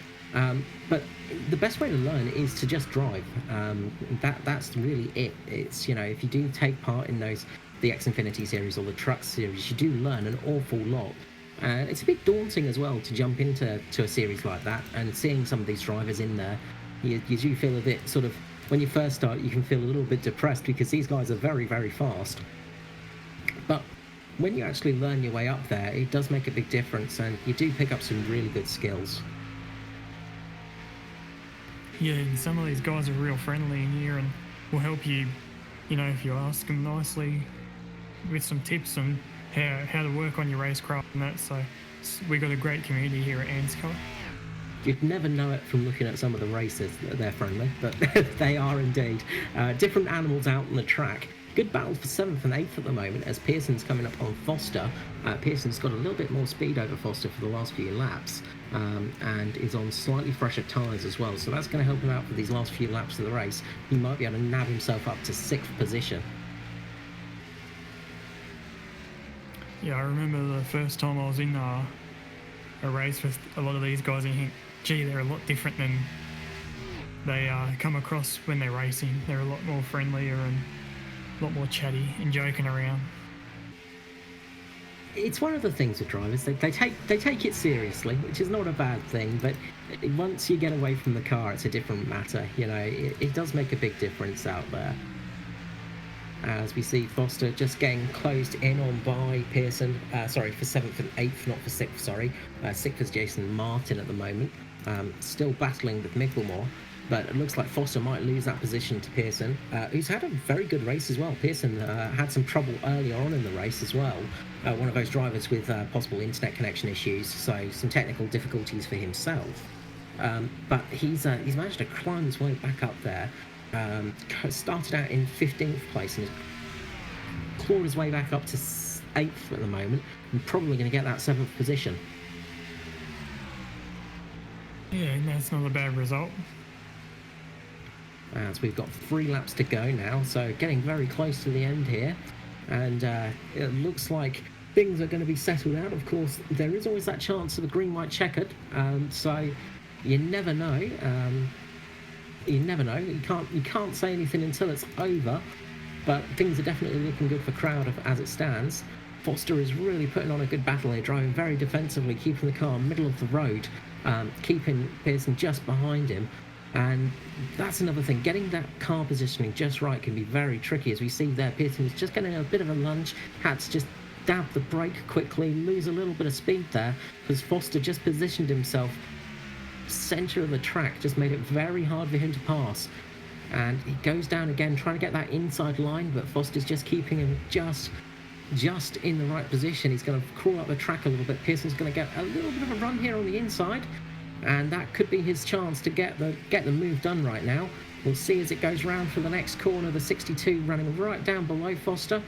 But the best way to learn is to just drive. That's really it. It's, you know, if you do take part in the Xfinity Series or the Truck Series, you do learn an awful lot. It's a bit daunting as well to jump into a series like that, and seeing some of these drivers in there, you do feel a bit sort of, when you first start, you can feel a little bit depressed because these guys are very, very fast. But when you actually learn your way up there, it does make a big difference, and you do pick up some really good skills.
Yeah, and some of these guys are real friendly in here and will help you, you know, if you ask them nicely with some tips on how to work on your racecraft and that. So we've got a great community here at ANZCAR.
You'd never know it from looking at some of the races that they're friendly, but they are indeed. Different animals out on the track. Good battle for 7th and 8th at the moment as Pearson's coming up on Foster. Pearson's got a little bit more speed over Foster for the last few laps, and is on slightly fresher tyres as well, so that's going to help him out for these last few laps of the race. He might be able to nab himself up to 6th position.
Yeah, I remember the first time I was in a race with a lot of these guys and you think, gee, they're a lot different than they come across when they're racing. They're a lot more friendlier and a lot more chatty and joking around.
It's one of the things with drivers, they take it seriously, which is not a bad thing, but once you get away from the car, it's a different matter. You know, it does make a big difference out there. As we see Foster just getting closed in on by Pearson, sorry, for 7th and 8th, not for 6th, sorry. 6th is Jason Martin at the moment, still battling with Michelmore. But it looks like Foster might lose that position to Pearson, who's had a very good race as well. Pearson had some trouble earlier on in the race as well. One of those drivers with possible internet connection issues, so some technical difficulties for himself. But he's managed to climb his way back up there. Started out in 15th place and has clawed his way back up to 8th at the moment, and probably going to get that 7th position.
Yeah, and that's not a bad result.
As we've got 3 laps to go now, so getting very close to the end here, and it looks like things are going to be settled out. Of course, there is always that chance of a green-white checkered, so you never know. You never know. You can't say anything until it's over, but things are definitely looking good for Crowder as it stands. Foster is really putting on a good battle here, driving very defensively, keeping the car middle of the road, keeping Pearson just behind him. And that's another thing. Getting that car positioning just right can be very tricky. As we see there, Pearson was just getting a bit of a lunge, had to just dab the brake quickly, lose a little bit of speed there, because Foster just positioned himself centre of the track, just made it very hard for him to pass. And he goes down again, trying to get that inside line, but Foster's just keeping him just in the right position. He's going to crawl up the track a little bit. Pearson's going to get a little bit of a run here on the inside, and that could be his chance to get the move done right now. We'll see as it goes round for the next corner. The 62 running right down below Foster.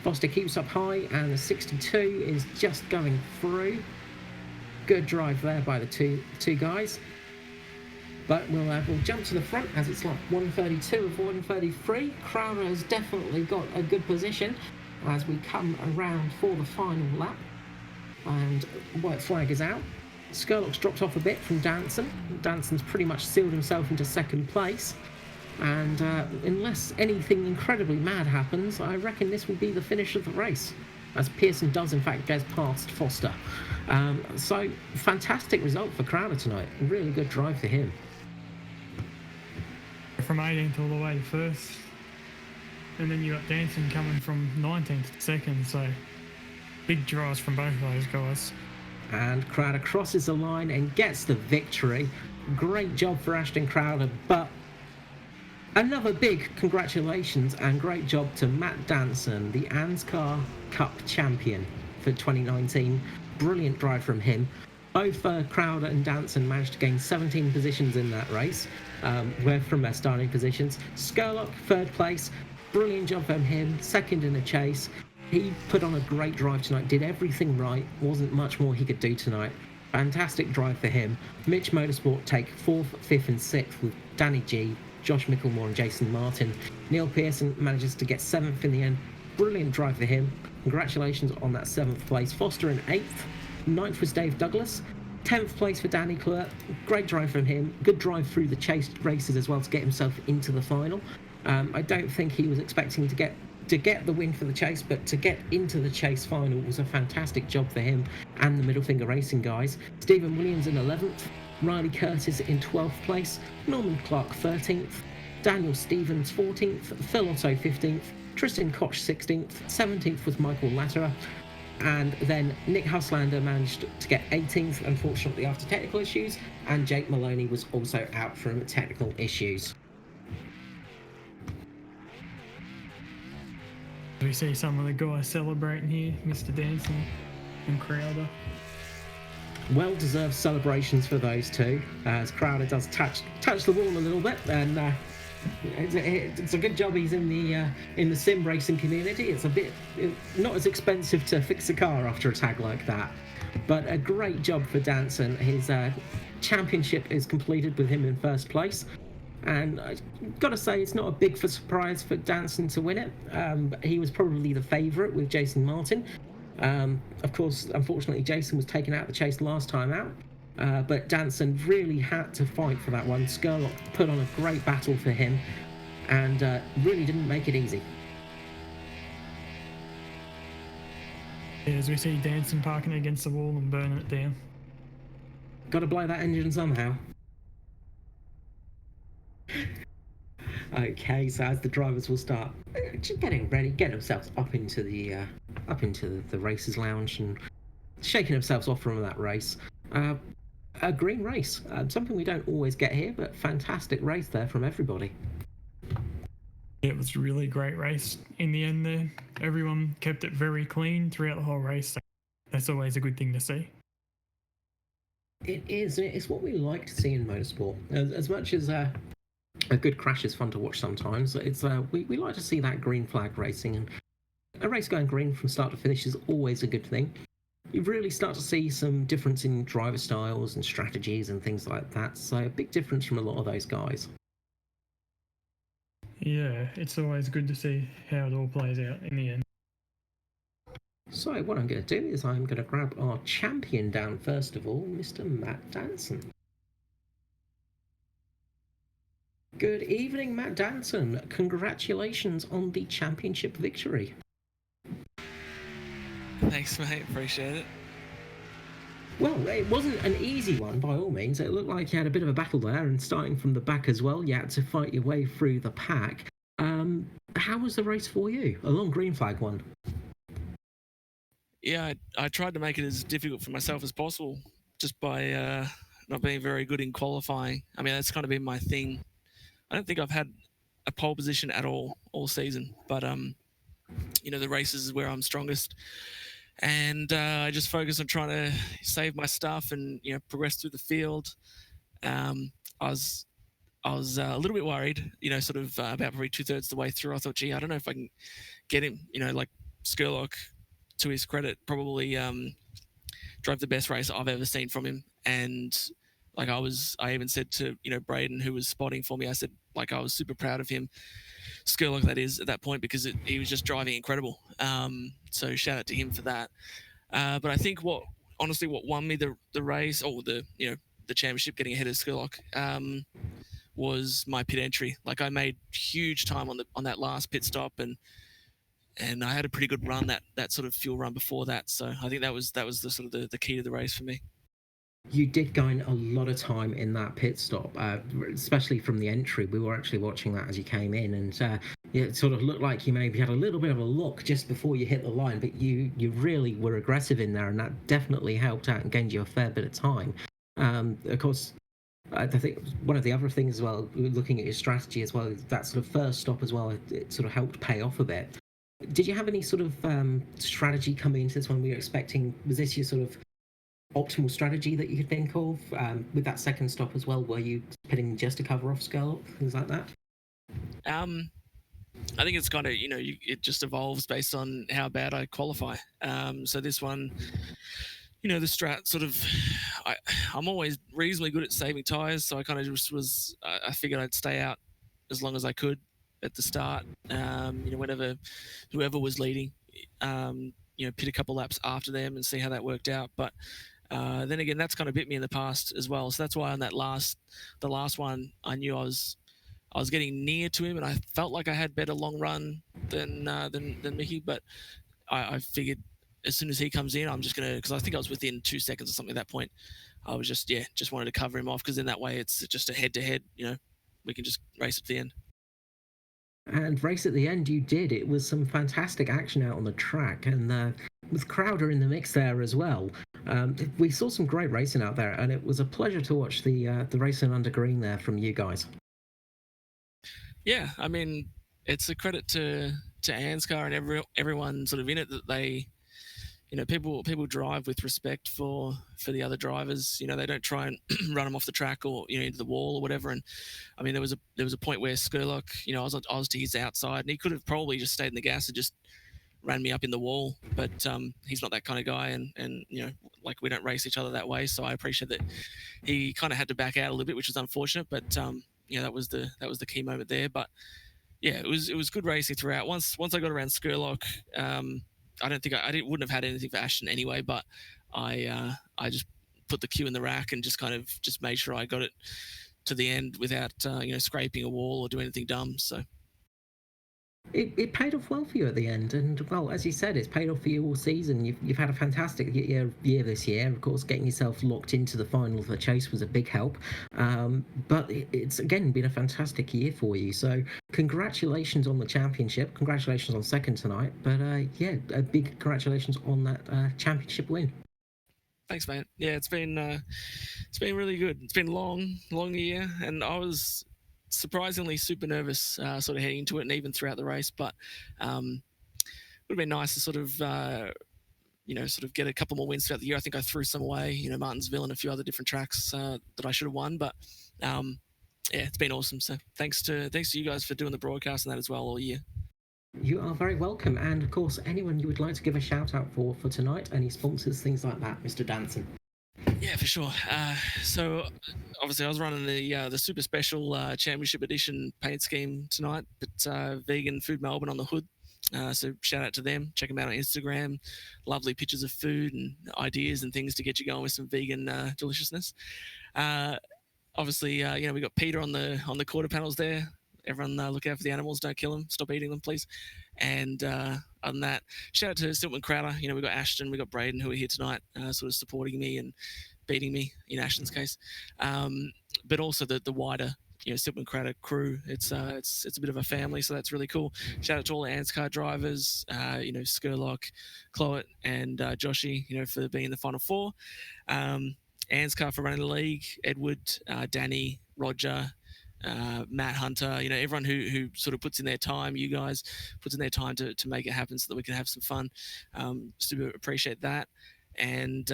Foster keeps up high, and the 62 is just going through. Good drive there by the two guys. But we'll jump to the front as it's like 132 of 133. Crowder has definitely got a good position as we come around for the final lap. And white flag is out. Scurlock's dropped off a bit from Danson. Danson's pretty much sealed himself into second place. And unless anything incredibly mad happens, I reckon this will be the finish of the race, as Pearson does in fact get past Foster. So fantastic result for Crowder tonight. Really good drive for him.
From 18th all the way to first, and then you got Danson coming from 19th to second, so big drives from both of those guys.
And Crowder crosses the line and gets the victory. Great job for Ashton Crowder, but another big congratulations and great job to Matt Danson, the ANZCAR Cup champion for 2019. Brilliant drive from him. Both Crowder and Danson managed to gain 17 positions in that race, were from their starting positions. Scurlock, third place. Brilliant job from him, second in the chase. He put on a great drive tonight, did everything right. Wasn't much more he could do tonight. Fantastic drive for him. Mitch Motorsport take 4th, 5th and 6th with Danny G, Josh Michelmore and Jason Martin. Neil Pearson manages to get 7th in the end. Brilliant drive for him. Congratulations on that 7th place. Foster in 8th. 9th was Dave Douglas. 10th place for Danny Kloet. Great drive from him. Good drive through the chase races as well to get himself into the final. I don't think he was expecting to get the win for the chase, but to get into the chase final was a fantastic job for him and the Middle Finger Racing guys. Stephen Wiliams in 11th. Riley Curtis in 12th place. Norman Clark 13th. Daniel Stevens 14th. Phil Otto 15th. Tristan Koch 16th. 17th was Michael Latterer. And then Nick Huslander managed to get 18th, unfortunately, after technical issues, and Jake Maloney was also out from technical issues.
We see some of the guys celebrating here, Mr. Danson and Crowder.
Well-deserved celebrations for those two, as Crowder does touch the wall a little bit, and it's a good job he's in the sim racing community. It's a bit not as expensive to fix a car after a tag like that, but a great job for Danson. His championship is completed with him in first place, and I've got to say it's not a big surprise for Danson to win it. He was probably the favourite with Jason Martin. Of course, unfortunately, Jason was taken out of the chase last time out. But Danson really had to fight for that one. Scurlock put on a great battle for him and really didn't make it easy.
As we see Danson parking against the wall and burning it down.
Got to blow that engine somehow. Okay, so as the drivers will start getting ready, getting themselves up into the racers lounge and shaking themselves off from that race. A green race, something we don't always get here, but fantastic race there from everybody.
It was a really great race in the end there. Everyone kept it very clean throughout the whole race. So that's always a good thing to see.
It is. It's what we like to see in motorsport. As much as a good crash is fun to watch sometimes, it's we like to see that green flag racing, and a race going green from start to finish is always a good thing. You really start to see some difference in driver styles and strategies and things like that. So a big difference from a lot of those guys.
Yeah, it's always good to see how it all plays out in the end.
So what I'm going to do is I'm going to grab our champion down first of all, Mr. Matt Danson. Good evening, Matt Danson. Congratulations on the championship victory.
Thanks, mate. Appreciate it.
Well, it wasn't an easy one by all means. It looked like you had a bit of a battle there, and starting from the back as well, you had to fight your way through the pack. How was the race for you? A long green flag one.
Yeah, I tried to make it as difficult for myself as possible just by not being very good in qualifying. I mean, that's kind of been my thing. I don't think I've had a pole position at all season, but the races is where I'm strongest, and I just focus on trying to save my stuff and progress through the field. I was a little bit worried, sort of about probably 2/3 of the way through. I thought, gee, I don't know if I can get him. Like Scurlock, to his credit, probably drove the best race I've ever seen from him. And like I even said to Braden, who was spotting for me, I said like I was super proud of him, Scurlock that is, at that point, because he was just driving incredible. So shout out to him for that. But I think what won me the race, or the championship, getting ahead of Scurlock, was my pit entry. Like I made huge time on that last pit stop, and I had a pretty good run that sort of fuel run before that. So I think that was the sort of the key to the race for me.
You did gain a lot of time in that pit stop, especially from the entry. We were actually watching that as you came in, and it sort of looked like you maybe had a little bit of a look just before you hit the line, but you really were aggressive in there, and that definitely helped out and gained you a fair bit of time. Of course, I think one of the other things as well, looking at your strategy as well, that sort of first stop as well, it sort of helped pay off a bit. Did you have any sort of strategy coming into this one? Were you expecting, was this your sort of optimal strategy that you could think of with that second stop as well? Were you pitting just to cover off Scurlock, things like that?
I think it's kind of it just evolves based on how bad I qualify. So this one, the strat sort of, I'm always reasonably good at saving tires, so I kind of just I figured I'd stay out as long as I could at the start. Whenever whoever was leading, pit a couple laps after them and see how that worked out. But then again, that's kind of bit me in the past as well. So that's why on the last one, I knew I was getting near to him, and I felt like I had better long run than Mickey. But I figured as soon as he comes in, I'm just gonna, because I think I was within 2 seconds or something at that point. I was just wanted to cover him off, because in that way it's just a head to head. We can just race at the end.
And race at the end, you did. It was some fantastic action out on the track, and with Crowder in the mix there as well. We saw some great racing out there, and it was a pleasure to watch the racing under green there from you guys.
Yeah, I mean, it's a credit to ANZCAR and everyone sort of in it, that they, people drive with respect for the other drivers. They don't try and run them off the track or into the wall or whatever. And I mean, there was a point where Scurlock, I was to his outside, and he could have probably just stayed in the gas and just ran me up in the wall, but he's not that kind of guy, and like, we don't race each other that way. So I appreciate that he kind of had to back out a little bit, which was unfortunate, but that was the key moment there. But yeah, it was good racing throughout. Once I got around Scurlock, I don't think wouldn't have had anything for Ashton anyway, but I just put the cue in the rack and just kind of just made sure I got it to the end without scraping a wall or doing anything dumb. So
It paid off well for you at the end, and well, as you said, it's paid off for you all season. You've had a fantastic year this year. Of course, getting yourself locked into the final of the chase was a big help, but it's again been a fantastic year for you. So congratulations on the championship, congratulations on second tonight, but a big congratulations on that championship win.
Thanks, mate. Yeah, it's been really good. It's been a long year, and I was surprisingly super nervous sort of heading into it, and even throughout the race. But it would have been nice to sort of get a couple more wins throughout the year. I think I threw some away, Martinsville and a few other different tracks that I should have won. But yeah, it's been awesome. So thanks to you guys for doing the broadcast and that as well all year.
You are very welcome, and of course, anyone you would like to give a shout out for tonight, any sponsors, things like that, Mr. Danson.
Yeah, for sure. So obviously I was running the super special championship edition paint scheme tonight, but Vegan Food Melbourne on the hood. So shout out to them. Check them out on Instagram. Lovely pictures of food and ideas and things to get you going with some vegan deliciousness. Obviously, we got Peter on the quarter panels there. everyone look out for the animals, don't kill them, stop eating them, please. And other than that, shout out to Stiltman Crowder. You know, we got Ashton, we got Braden, who are here tonight, sort of supporting me and beating me in Ashton's case, but also the wider Stiltman Crowder crew. It's a bit of a family, so that's really cool. Shout out to all the ANZCAR drivers, Scurlock, Kloet, and Joshy, for being in the final four. ANZCAR for running the league, Edward, Danny, Roger, Matt Hunter, everyone who sort of puts in their time, you guys puts in their time to make it happen so that we can have some fun. Super appreciate that. And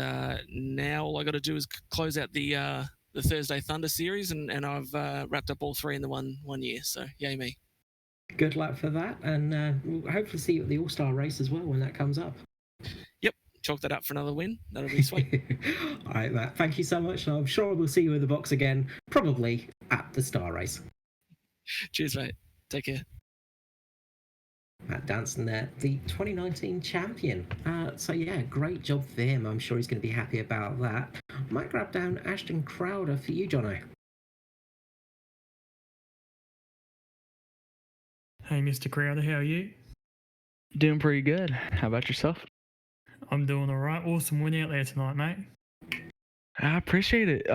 now all I got to do is close out the Thursday Thunder series, and I've wrapped up all three in the one year. So yay me.
Good luck for that, and we'll hopefully see you at the All-Star race as well when that comes up.
Yep, chalk that up for another win. That'll be sweet.
All right, Matt, thank you so much. I'm sure we'll see you in the box again, probably at the Star race.
Cheers, mate. Take care.
Matt Danson there, the 2019 champion. So yeah, great job for him. I'm sure he's going to be happy about that. Might grab down Ashton Crowder for you, Jono.
Hey, Mr. Crowder, how are you?
Doing pretty good. How about yourself?
I'm doing all right. Awesome win out there tonight, mate.
I appreciate it.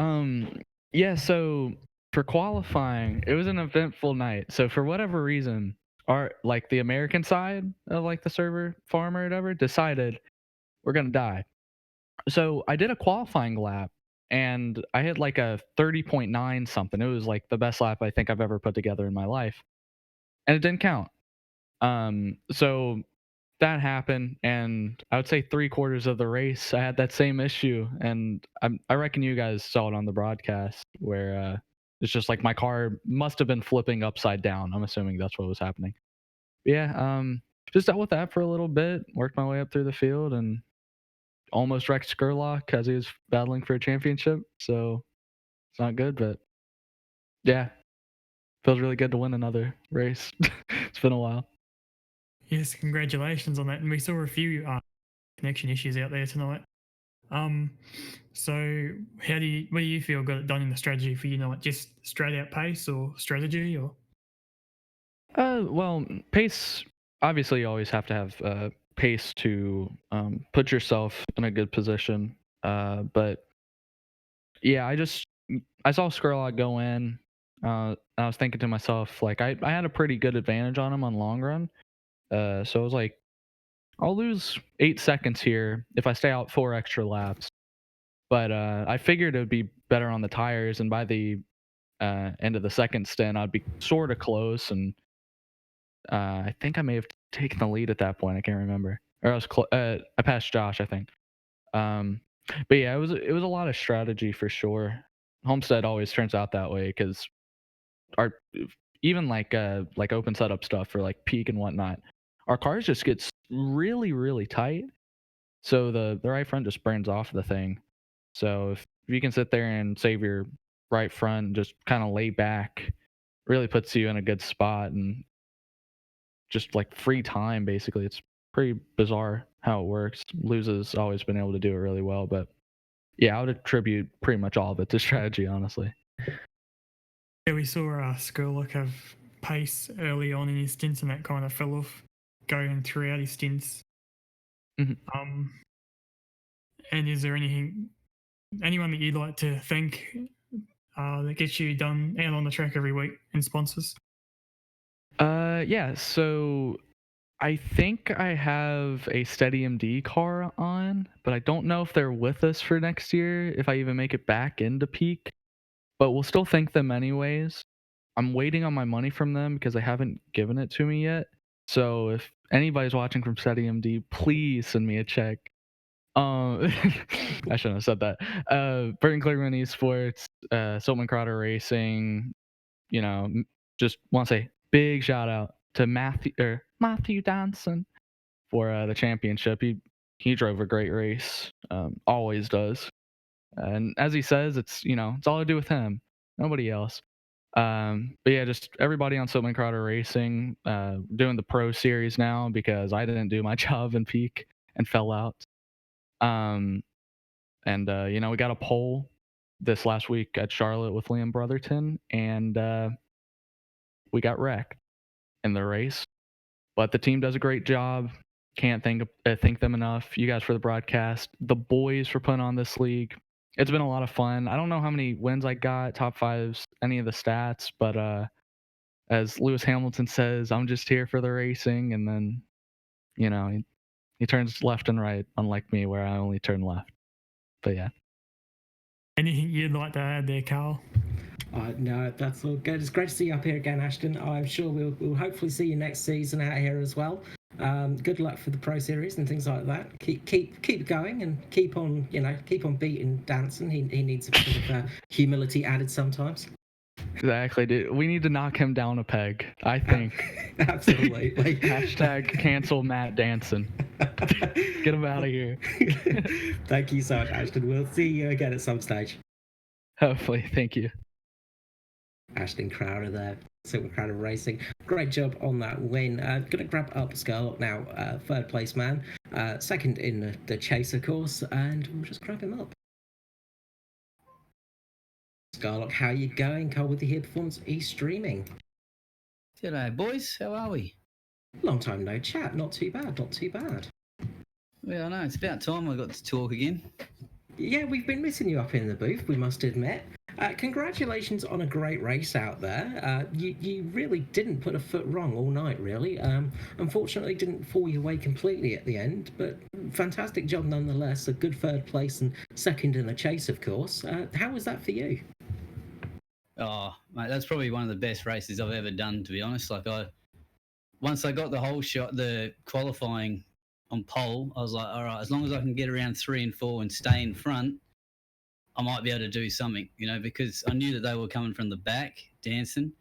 Yeah, so for qualifying, it was an eventful night. So for whatever reason, the American side of the server farm or whatever decided we're gonna die. So I did a qualifying lap and I hit a 30.9 something. It was the best lap I think I've ever put together in my life. And it didn't count. So that happened, and I would say 3/4 of the race I had that same issue, and I reckon you guys saw it on the broadcast where it's just my car must have been flipping upside down. I'm assuming that's what was happening. But yeah, just dealt with that for a little bit, worked my way up through the field, and almost wrecked Scurlock as he was battling for a championship. So it's not good, but yeah, feels really good to win another race. It's been a while.
Yes, congratulations on that. And we saw a few connection issues out there tonight. So what do you feel got it done in the strategy for just straight out pace or strategy or?
Well, pace. Obviously, you always have to have pace to put yourself in a good position. But yeah, I saw Scurlock go in. I was thinking to myself, I had a pretty good advantage on him on long run. So I was like, I'll lose 8 seconds here if I stay out 4 extra laps. But I figured it would be better on the tires, and by the end of the second stint, I'd be sort of close, and I think I may have taken the lead at that point. I can't remember, or I passed Josh, I think. But yeah, it was a lot of strategy for sure. Homestead always turns out that way because our even open setup stuff for peak and whatnot, our cars just gets really tight, so the right front just burns off the thing. So if you can sit there and save your right front and just kind of lay back, really puts you in a good spot, and just free time basically. It's pretty bizarre how it works. Luza's always been able to do it really well, but yeah, I would attribute pretty much all of it to strategy, honestly.
Yeah, we saw Scurlock have pace early on in his stints, and that kind of fell off going throughout his stints.
Mm-hmm.
And is there anyone that you'd like to thank that gets you done out on the track every week and sponsors?
Yeah, so I think I have a Steady MD car on, but I don't know if they're with us for next year, if I even make it back into peak. But we'll still thank them anyways. I'm waiting on my money from them because they haven't given it to me yet. So if anybody's watching from Steady MD, please send me a check. I shouldn't have said that. Burton Clearman Esports, Siltman Crowder Racing, just want to say big shout out to Matthew Danson for the championship. He drove a great race, always does. And as he says, it's all to do with him, nobody else. But yeah, just everybody on Siltman Crowder Racing, doing the pro series now because I didn't do my job in peak and fell out. And we got a pole this last week at Charlotte with Liam Brotherton, and we got wrecked in the race. But the team does a great job. Can't thank them enough. You guys for the broadcast. The boys for putting on this league. It's been a lot of fun. I don't know how many wins I got, top fives, any of the stats, but as Lewis Hamilton says, I'm just here for the racing. And then, he turns left and right, unlike me, where I only turn left. But yeah.
Anything you'd like to add there, Carl?
No, that's all good. It's great to see you up here again, Ashton. I'm sure we'll hopefully see you next season out here as well. Good luck for the Pro Series and things like that. Keep going and keep on beating Danson. He needs a bit of humility added sometimes.
Exactly, dude. We need to knock him down a peg, I think.
Absolutely.
Hashtag cancel Matt Danson. Get him out of here.
Thank you so much, Ashton. We'll see you again at some stage.
Hopefully. Thank you.
Ashton Crowder there, Silver Crowder Racing. Great job on that win. Going to grab up Scurlock now, third place man, second in the Chaser course, and we'll just grab him up. Scurlock, how you going? Carl with the here performance e-streaming.
G'day, boys. How are we?
Long time no chat. Not too bad.
Well, I know. It's about time I got to talk again.
Yeah, we've been missing you up in the booth, we must admit. Congratulations on a great race out there. You really didn't put a foot wrong all night, really. Unfortunately, didn't fall your way completely at the end, but fantastic job nonetheless. A good third place and second in the chase, of course. How was that for you?
Oh, mate, that's probably one of the best races I've ever done, to be honest. Once I got the whole shot, the qualifying on pole, I was like, all right, as long as I can get around 3 and 4 and stay in front, I might be able to do something, because I knew that they were coming from the back, Danson,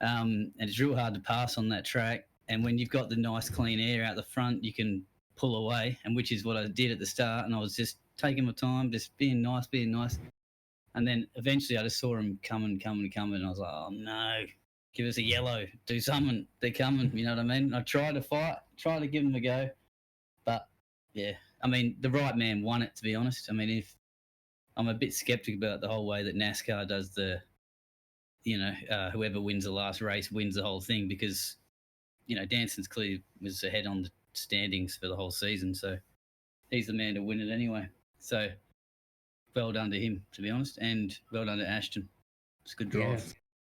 and it's real hard to pass on that track. And when you've got the nice clean air out the front, you can pull away, and which is what I did at the start. And I was just taking my time, just being nice. And then eventually I just saw them coming. And I was like, oh, no, give us a yellow, do something. They're coming, you know what I mean? I tried to fight, try to give them a go. But, yeah, I mean, the right man won it, to be honest. I mean, if I'm a bit sceptical about the whole way that NASCAR does whoever wins the last race wins the whole thing, because, Danson's clearly was ahead on the standings for the whole season. So he's the man to win it anyway. So well done to him, to be honest, and well done to Ashton. It's a good drive.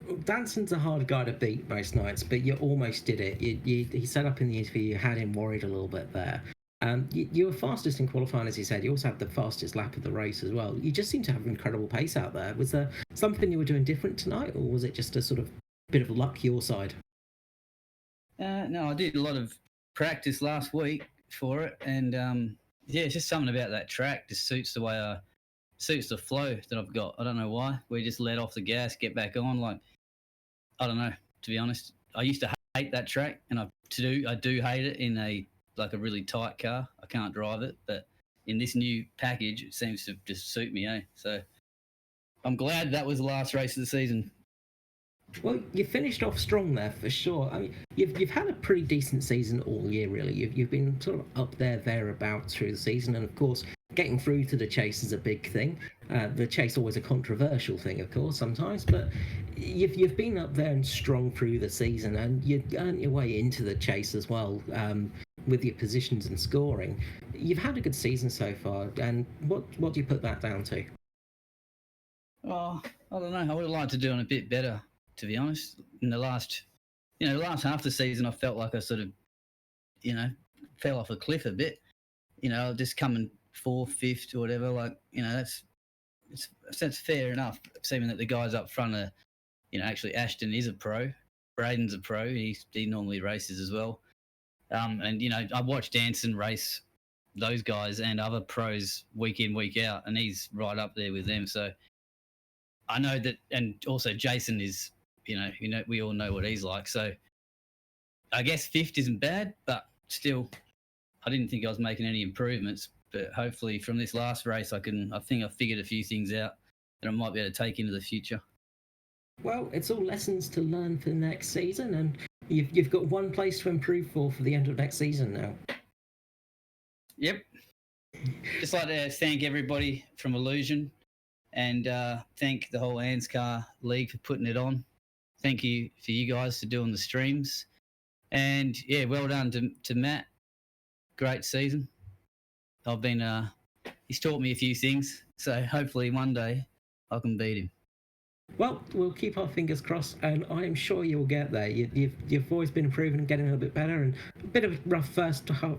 Yeah. Danson's a hard guy to beat most nights, but you almost did it. He set up in the interview, you had him worried a little bit there. You were fastest in qualifying, as you said. You also had the fastest lap of the race as well. You just seem to have incredible pace out there. Was there something you were doing different tonight, or was it just a sort of bit of luck your side?
No, I did a lot of practice last week for it, and it's just something about that track just suits the flow that I've got. I don't know why. We just let off the gas, get back on. I don't know, to be honest. I used to hate that track, and I do hate it in a really tight car. I can't drive it, but in this new package, it seems to just suit me, So I'm glad that was the last race of the season.
Well, you finished off strong there for sure. I mean, you've had a pretty decent season all year, really. You've been sort of up thereabouts through the season, and of course, getting through to the chase is a big thing. The chase always a controversial thing, of course, sometimes, but you've been up there and strong through the season, and you earned your way into the chase as well. With your positions and scoring, you've had a good season so far. And what do you put that down to?
Oh, I don't know. I would have liked to do it a bit better, to be honest. In the last half of the season, I felt like I sort of, fell off a cliff a bit. Just coming 4th, 5th, or whatever. That's fair enough. Seeming that the guys up front are, actually Ashton is a pro, Braden's a pro. He normally races as well. I watched Danson race those guys and other pros week in, week out, and he's right up there with them. So I know that, and also Jason is, we all know what he's like. So I guess 5th isn't bad, but still, I didn't think I was making any improvements. But hopefully from this last race, I think I figured a few things out that I might be able to take into the future.
Well, it's all lessons to learn for the next season, and you've got one place to improve for the end of next season now.
Yep. Just like to thank everybody from Illusion, and thank the whole ANZCAR League for putting it on. thank you for you guys for doing the streams. And, yeah, well done to Matt. Great season. I've been he's taught me a few things, so hopefully one day I can beat him.
Well, we'll keep our fingers crossed, and I'm sure you'll get there. You've always been improving and getting a little bit better, and a bit of a rough first half,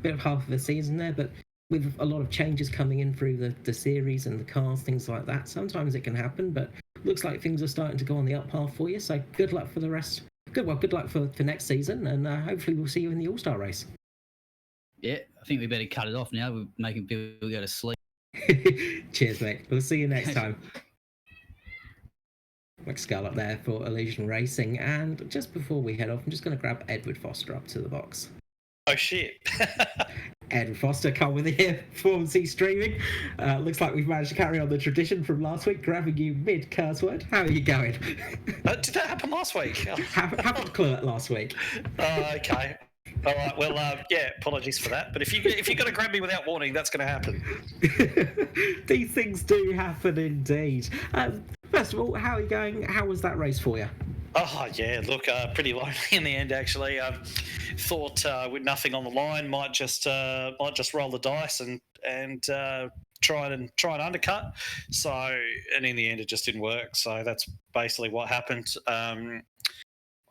bit of half of the season there, but with a lot of changes coming in through the series and the cars, things like that, sometimes it can happen, but looks like things are starting to go on the up path for you, so good luck for the rest. Good luck for next season, and hopefully we'll see you in the All-Star race.
Yeah, I think we better cut it off now. We're making people go to sleep.
Cheers, mate. We'll see you next time. Quick Scurlock there for Illusion Racing, and just before we head off, I'm just going to grab Edward Foster up to the box.
Oh shit.
Edward Foster, come with here, Performance streaming. Looks like we've managed to carry on the tradition from last week, grabbing you mid-curse word. How are you going?
Did that happen last week?
Happened Kloet last week.
Oh, okay. All right. Well, yeah. Apologies for that. But if you're going to grab me without warning, that's going to happen.
These things do happen indeed. First of all, how are you going? How was that race for you?
Oh yeah, look, pretty lonely in the end. Actually, thought with nothing on the line, might just roll the dice and try and undercut. So, and in the end, it just didn't work. So that's basically what happened.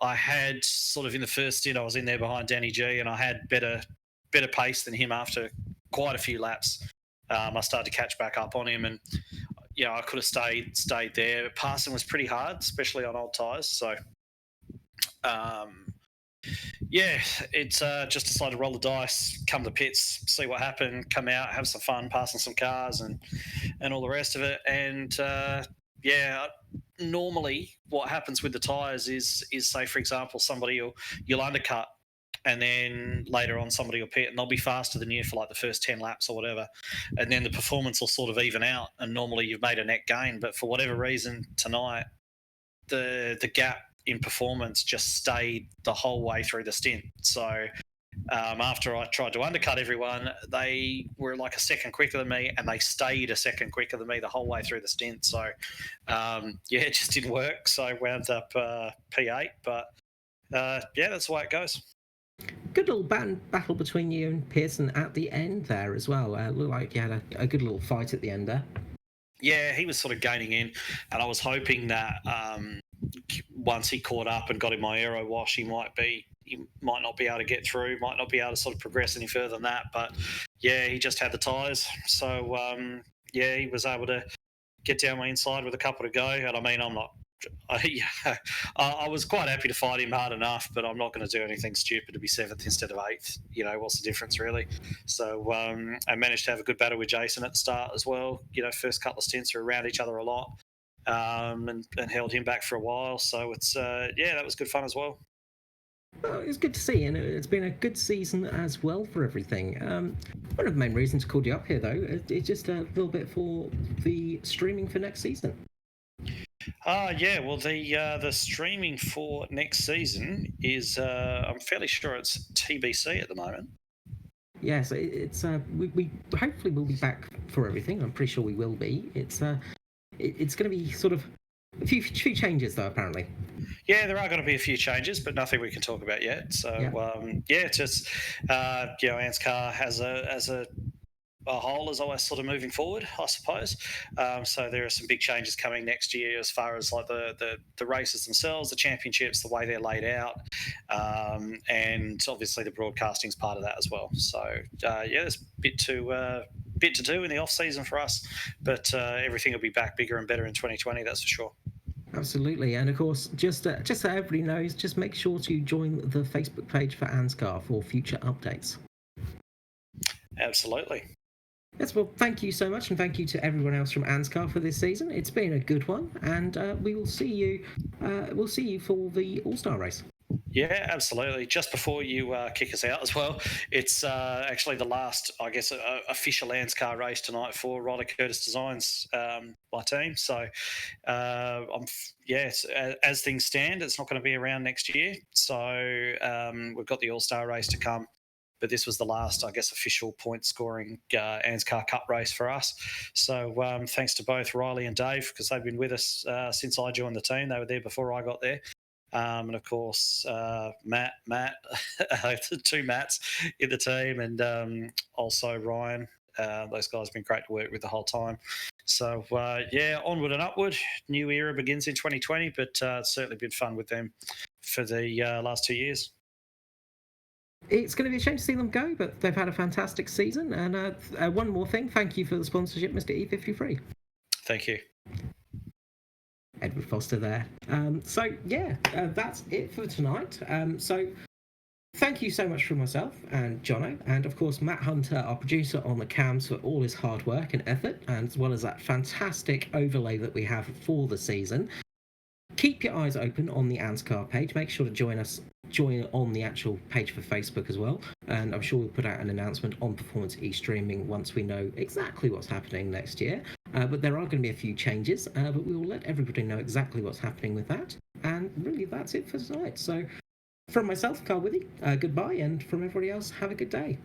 I had sort of in the first stint, I was in there behind Danny G, and I had better pace than him after quite a few laps. I started to catch back up on him, and I could have stayed there. Passing was pretty hard, especially on old tyres. So, it's just decided to roll the dice, come to pits, see what happened, come out, have some fun, passing some cars, and all the rest of it. And normally what happens with the tyres is say, for example, you'll undercut, and then later on somebody will pit, and they'll be faster than you for like the first 10 laps or whatever, and then the performance will sort of even out, and normally you've made a net gain. But for whatever reason tonight, the gap in performance just stayed the whole way through the stint. So after I tried to undercut everyone, they were like a second quicker than me, and they stayed a second quicker than me the whole way through the stint. So it just didn't work. So I wound up P8, but that's the way it goes.
Good little battle between you and Pearson at the end there as well. Looked like you had a good little fight at the end there.
Yeah, he was sort of gaining in, and I was hoping that once he caught up and got in my aero wash, he might not be able to get through, might not be able to sort of progress any further than that. But yeah, he just had the tyres. So he was able to get down my inside with a couple to go. And I mean, I was quite happy to fight him hard enough, but I'm not going to do anything stupid to be 7th instead of 8th. What's the difference really? So I managed to have a good battle with Jason at the start as well. First couple of stints were around each other a lot, and held him back for a while. So it's that was good fun as well.
Well, it's good to see, and it's been a good season as well for everything. One of the main reasons I called you up here, though, is just a little bit for the streaming for next season.
Well, the streaming for next season is I'm fairly sure it's TBC at the moment.
Yes, it's we hopefully will be back for everything. I'm pretty sure we will be. It's going to be sort of a few changes though, apparently.
Yeah, there are going to be a few changes, but nothing we can talk about yet. So it's just ANZCAR has a whole is always sort of moving forward, I suppose. So there are some big changes coming next year as far as like the races themselves, the championships, the way they're laid out, and obviously the broadcasting's part of that as well. So there's a bit to do in the off season for us, but everything will be back bigger and better in 2020. That's for sure.
Absolutely, and of course, just so everybody knows, just make sure to join the Facebook page for ANZCAR for future updates.
Absolutely.
Yes, well, thank you so much, and thank you to everyone else from ANZCAR for this season. It's been a good one, and we will see you. We'll see you for the All-Star race.
Yeah, absolutely. Just before you kick us out as well, it's actually the last, I guess, official ANZCAR race tonight for Ryder Curtis Designs, my team. So, as things stand, it's not going to be around next year. So we've got the All-Star race to come. but this was the last, I guess, official point scoring ANZCAR Cup race for us. So thanks to both Riley and Dave, because they've been with us since I joined the team. They were there before I got there. And of course, Matt, two Matts in the team, and also Ryan. Those guys have been great to work with the whole time. So, onward and upward. New era begins in 2020, but it's certainly been fun with them for the last 2 years.
It's going to be a shame to see them go, but they've had a fantastic season. And one more thing, thank you for the sponsorship, Mr. E53.
Thank you.
Edward Foster there. That's it for tonight. So thank you so much from myself and Jono, and of course Matt Hunter, our producer on the cams, for all his hard work and effort, and as well as that fantastic overlay that we have for the season. Keep your eyes open on the ANZCAR page. Make sure to join on the actual page for Facebook as well. And I'm sure we'll put out an announcement on Performance e-streaming once we know exactly what's happening next year. But there are going to be a few changes, but we will let everybody know exactly what's happening with that. And really, that's it for tonight. So from myself, Carl Withy, goodbye, and from everybody else, have a good day.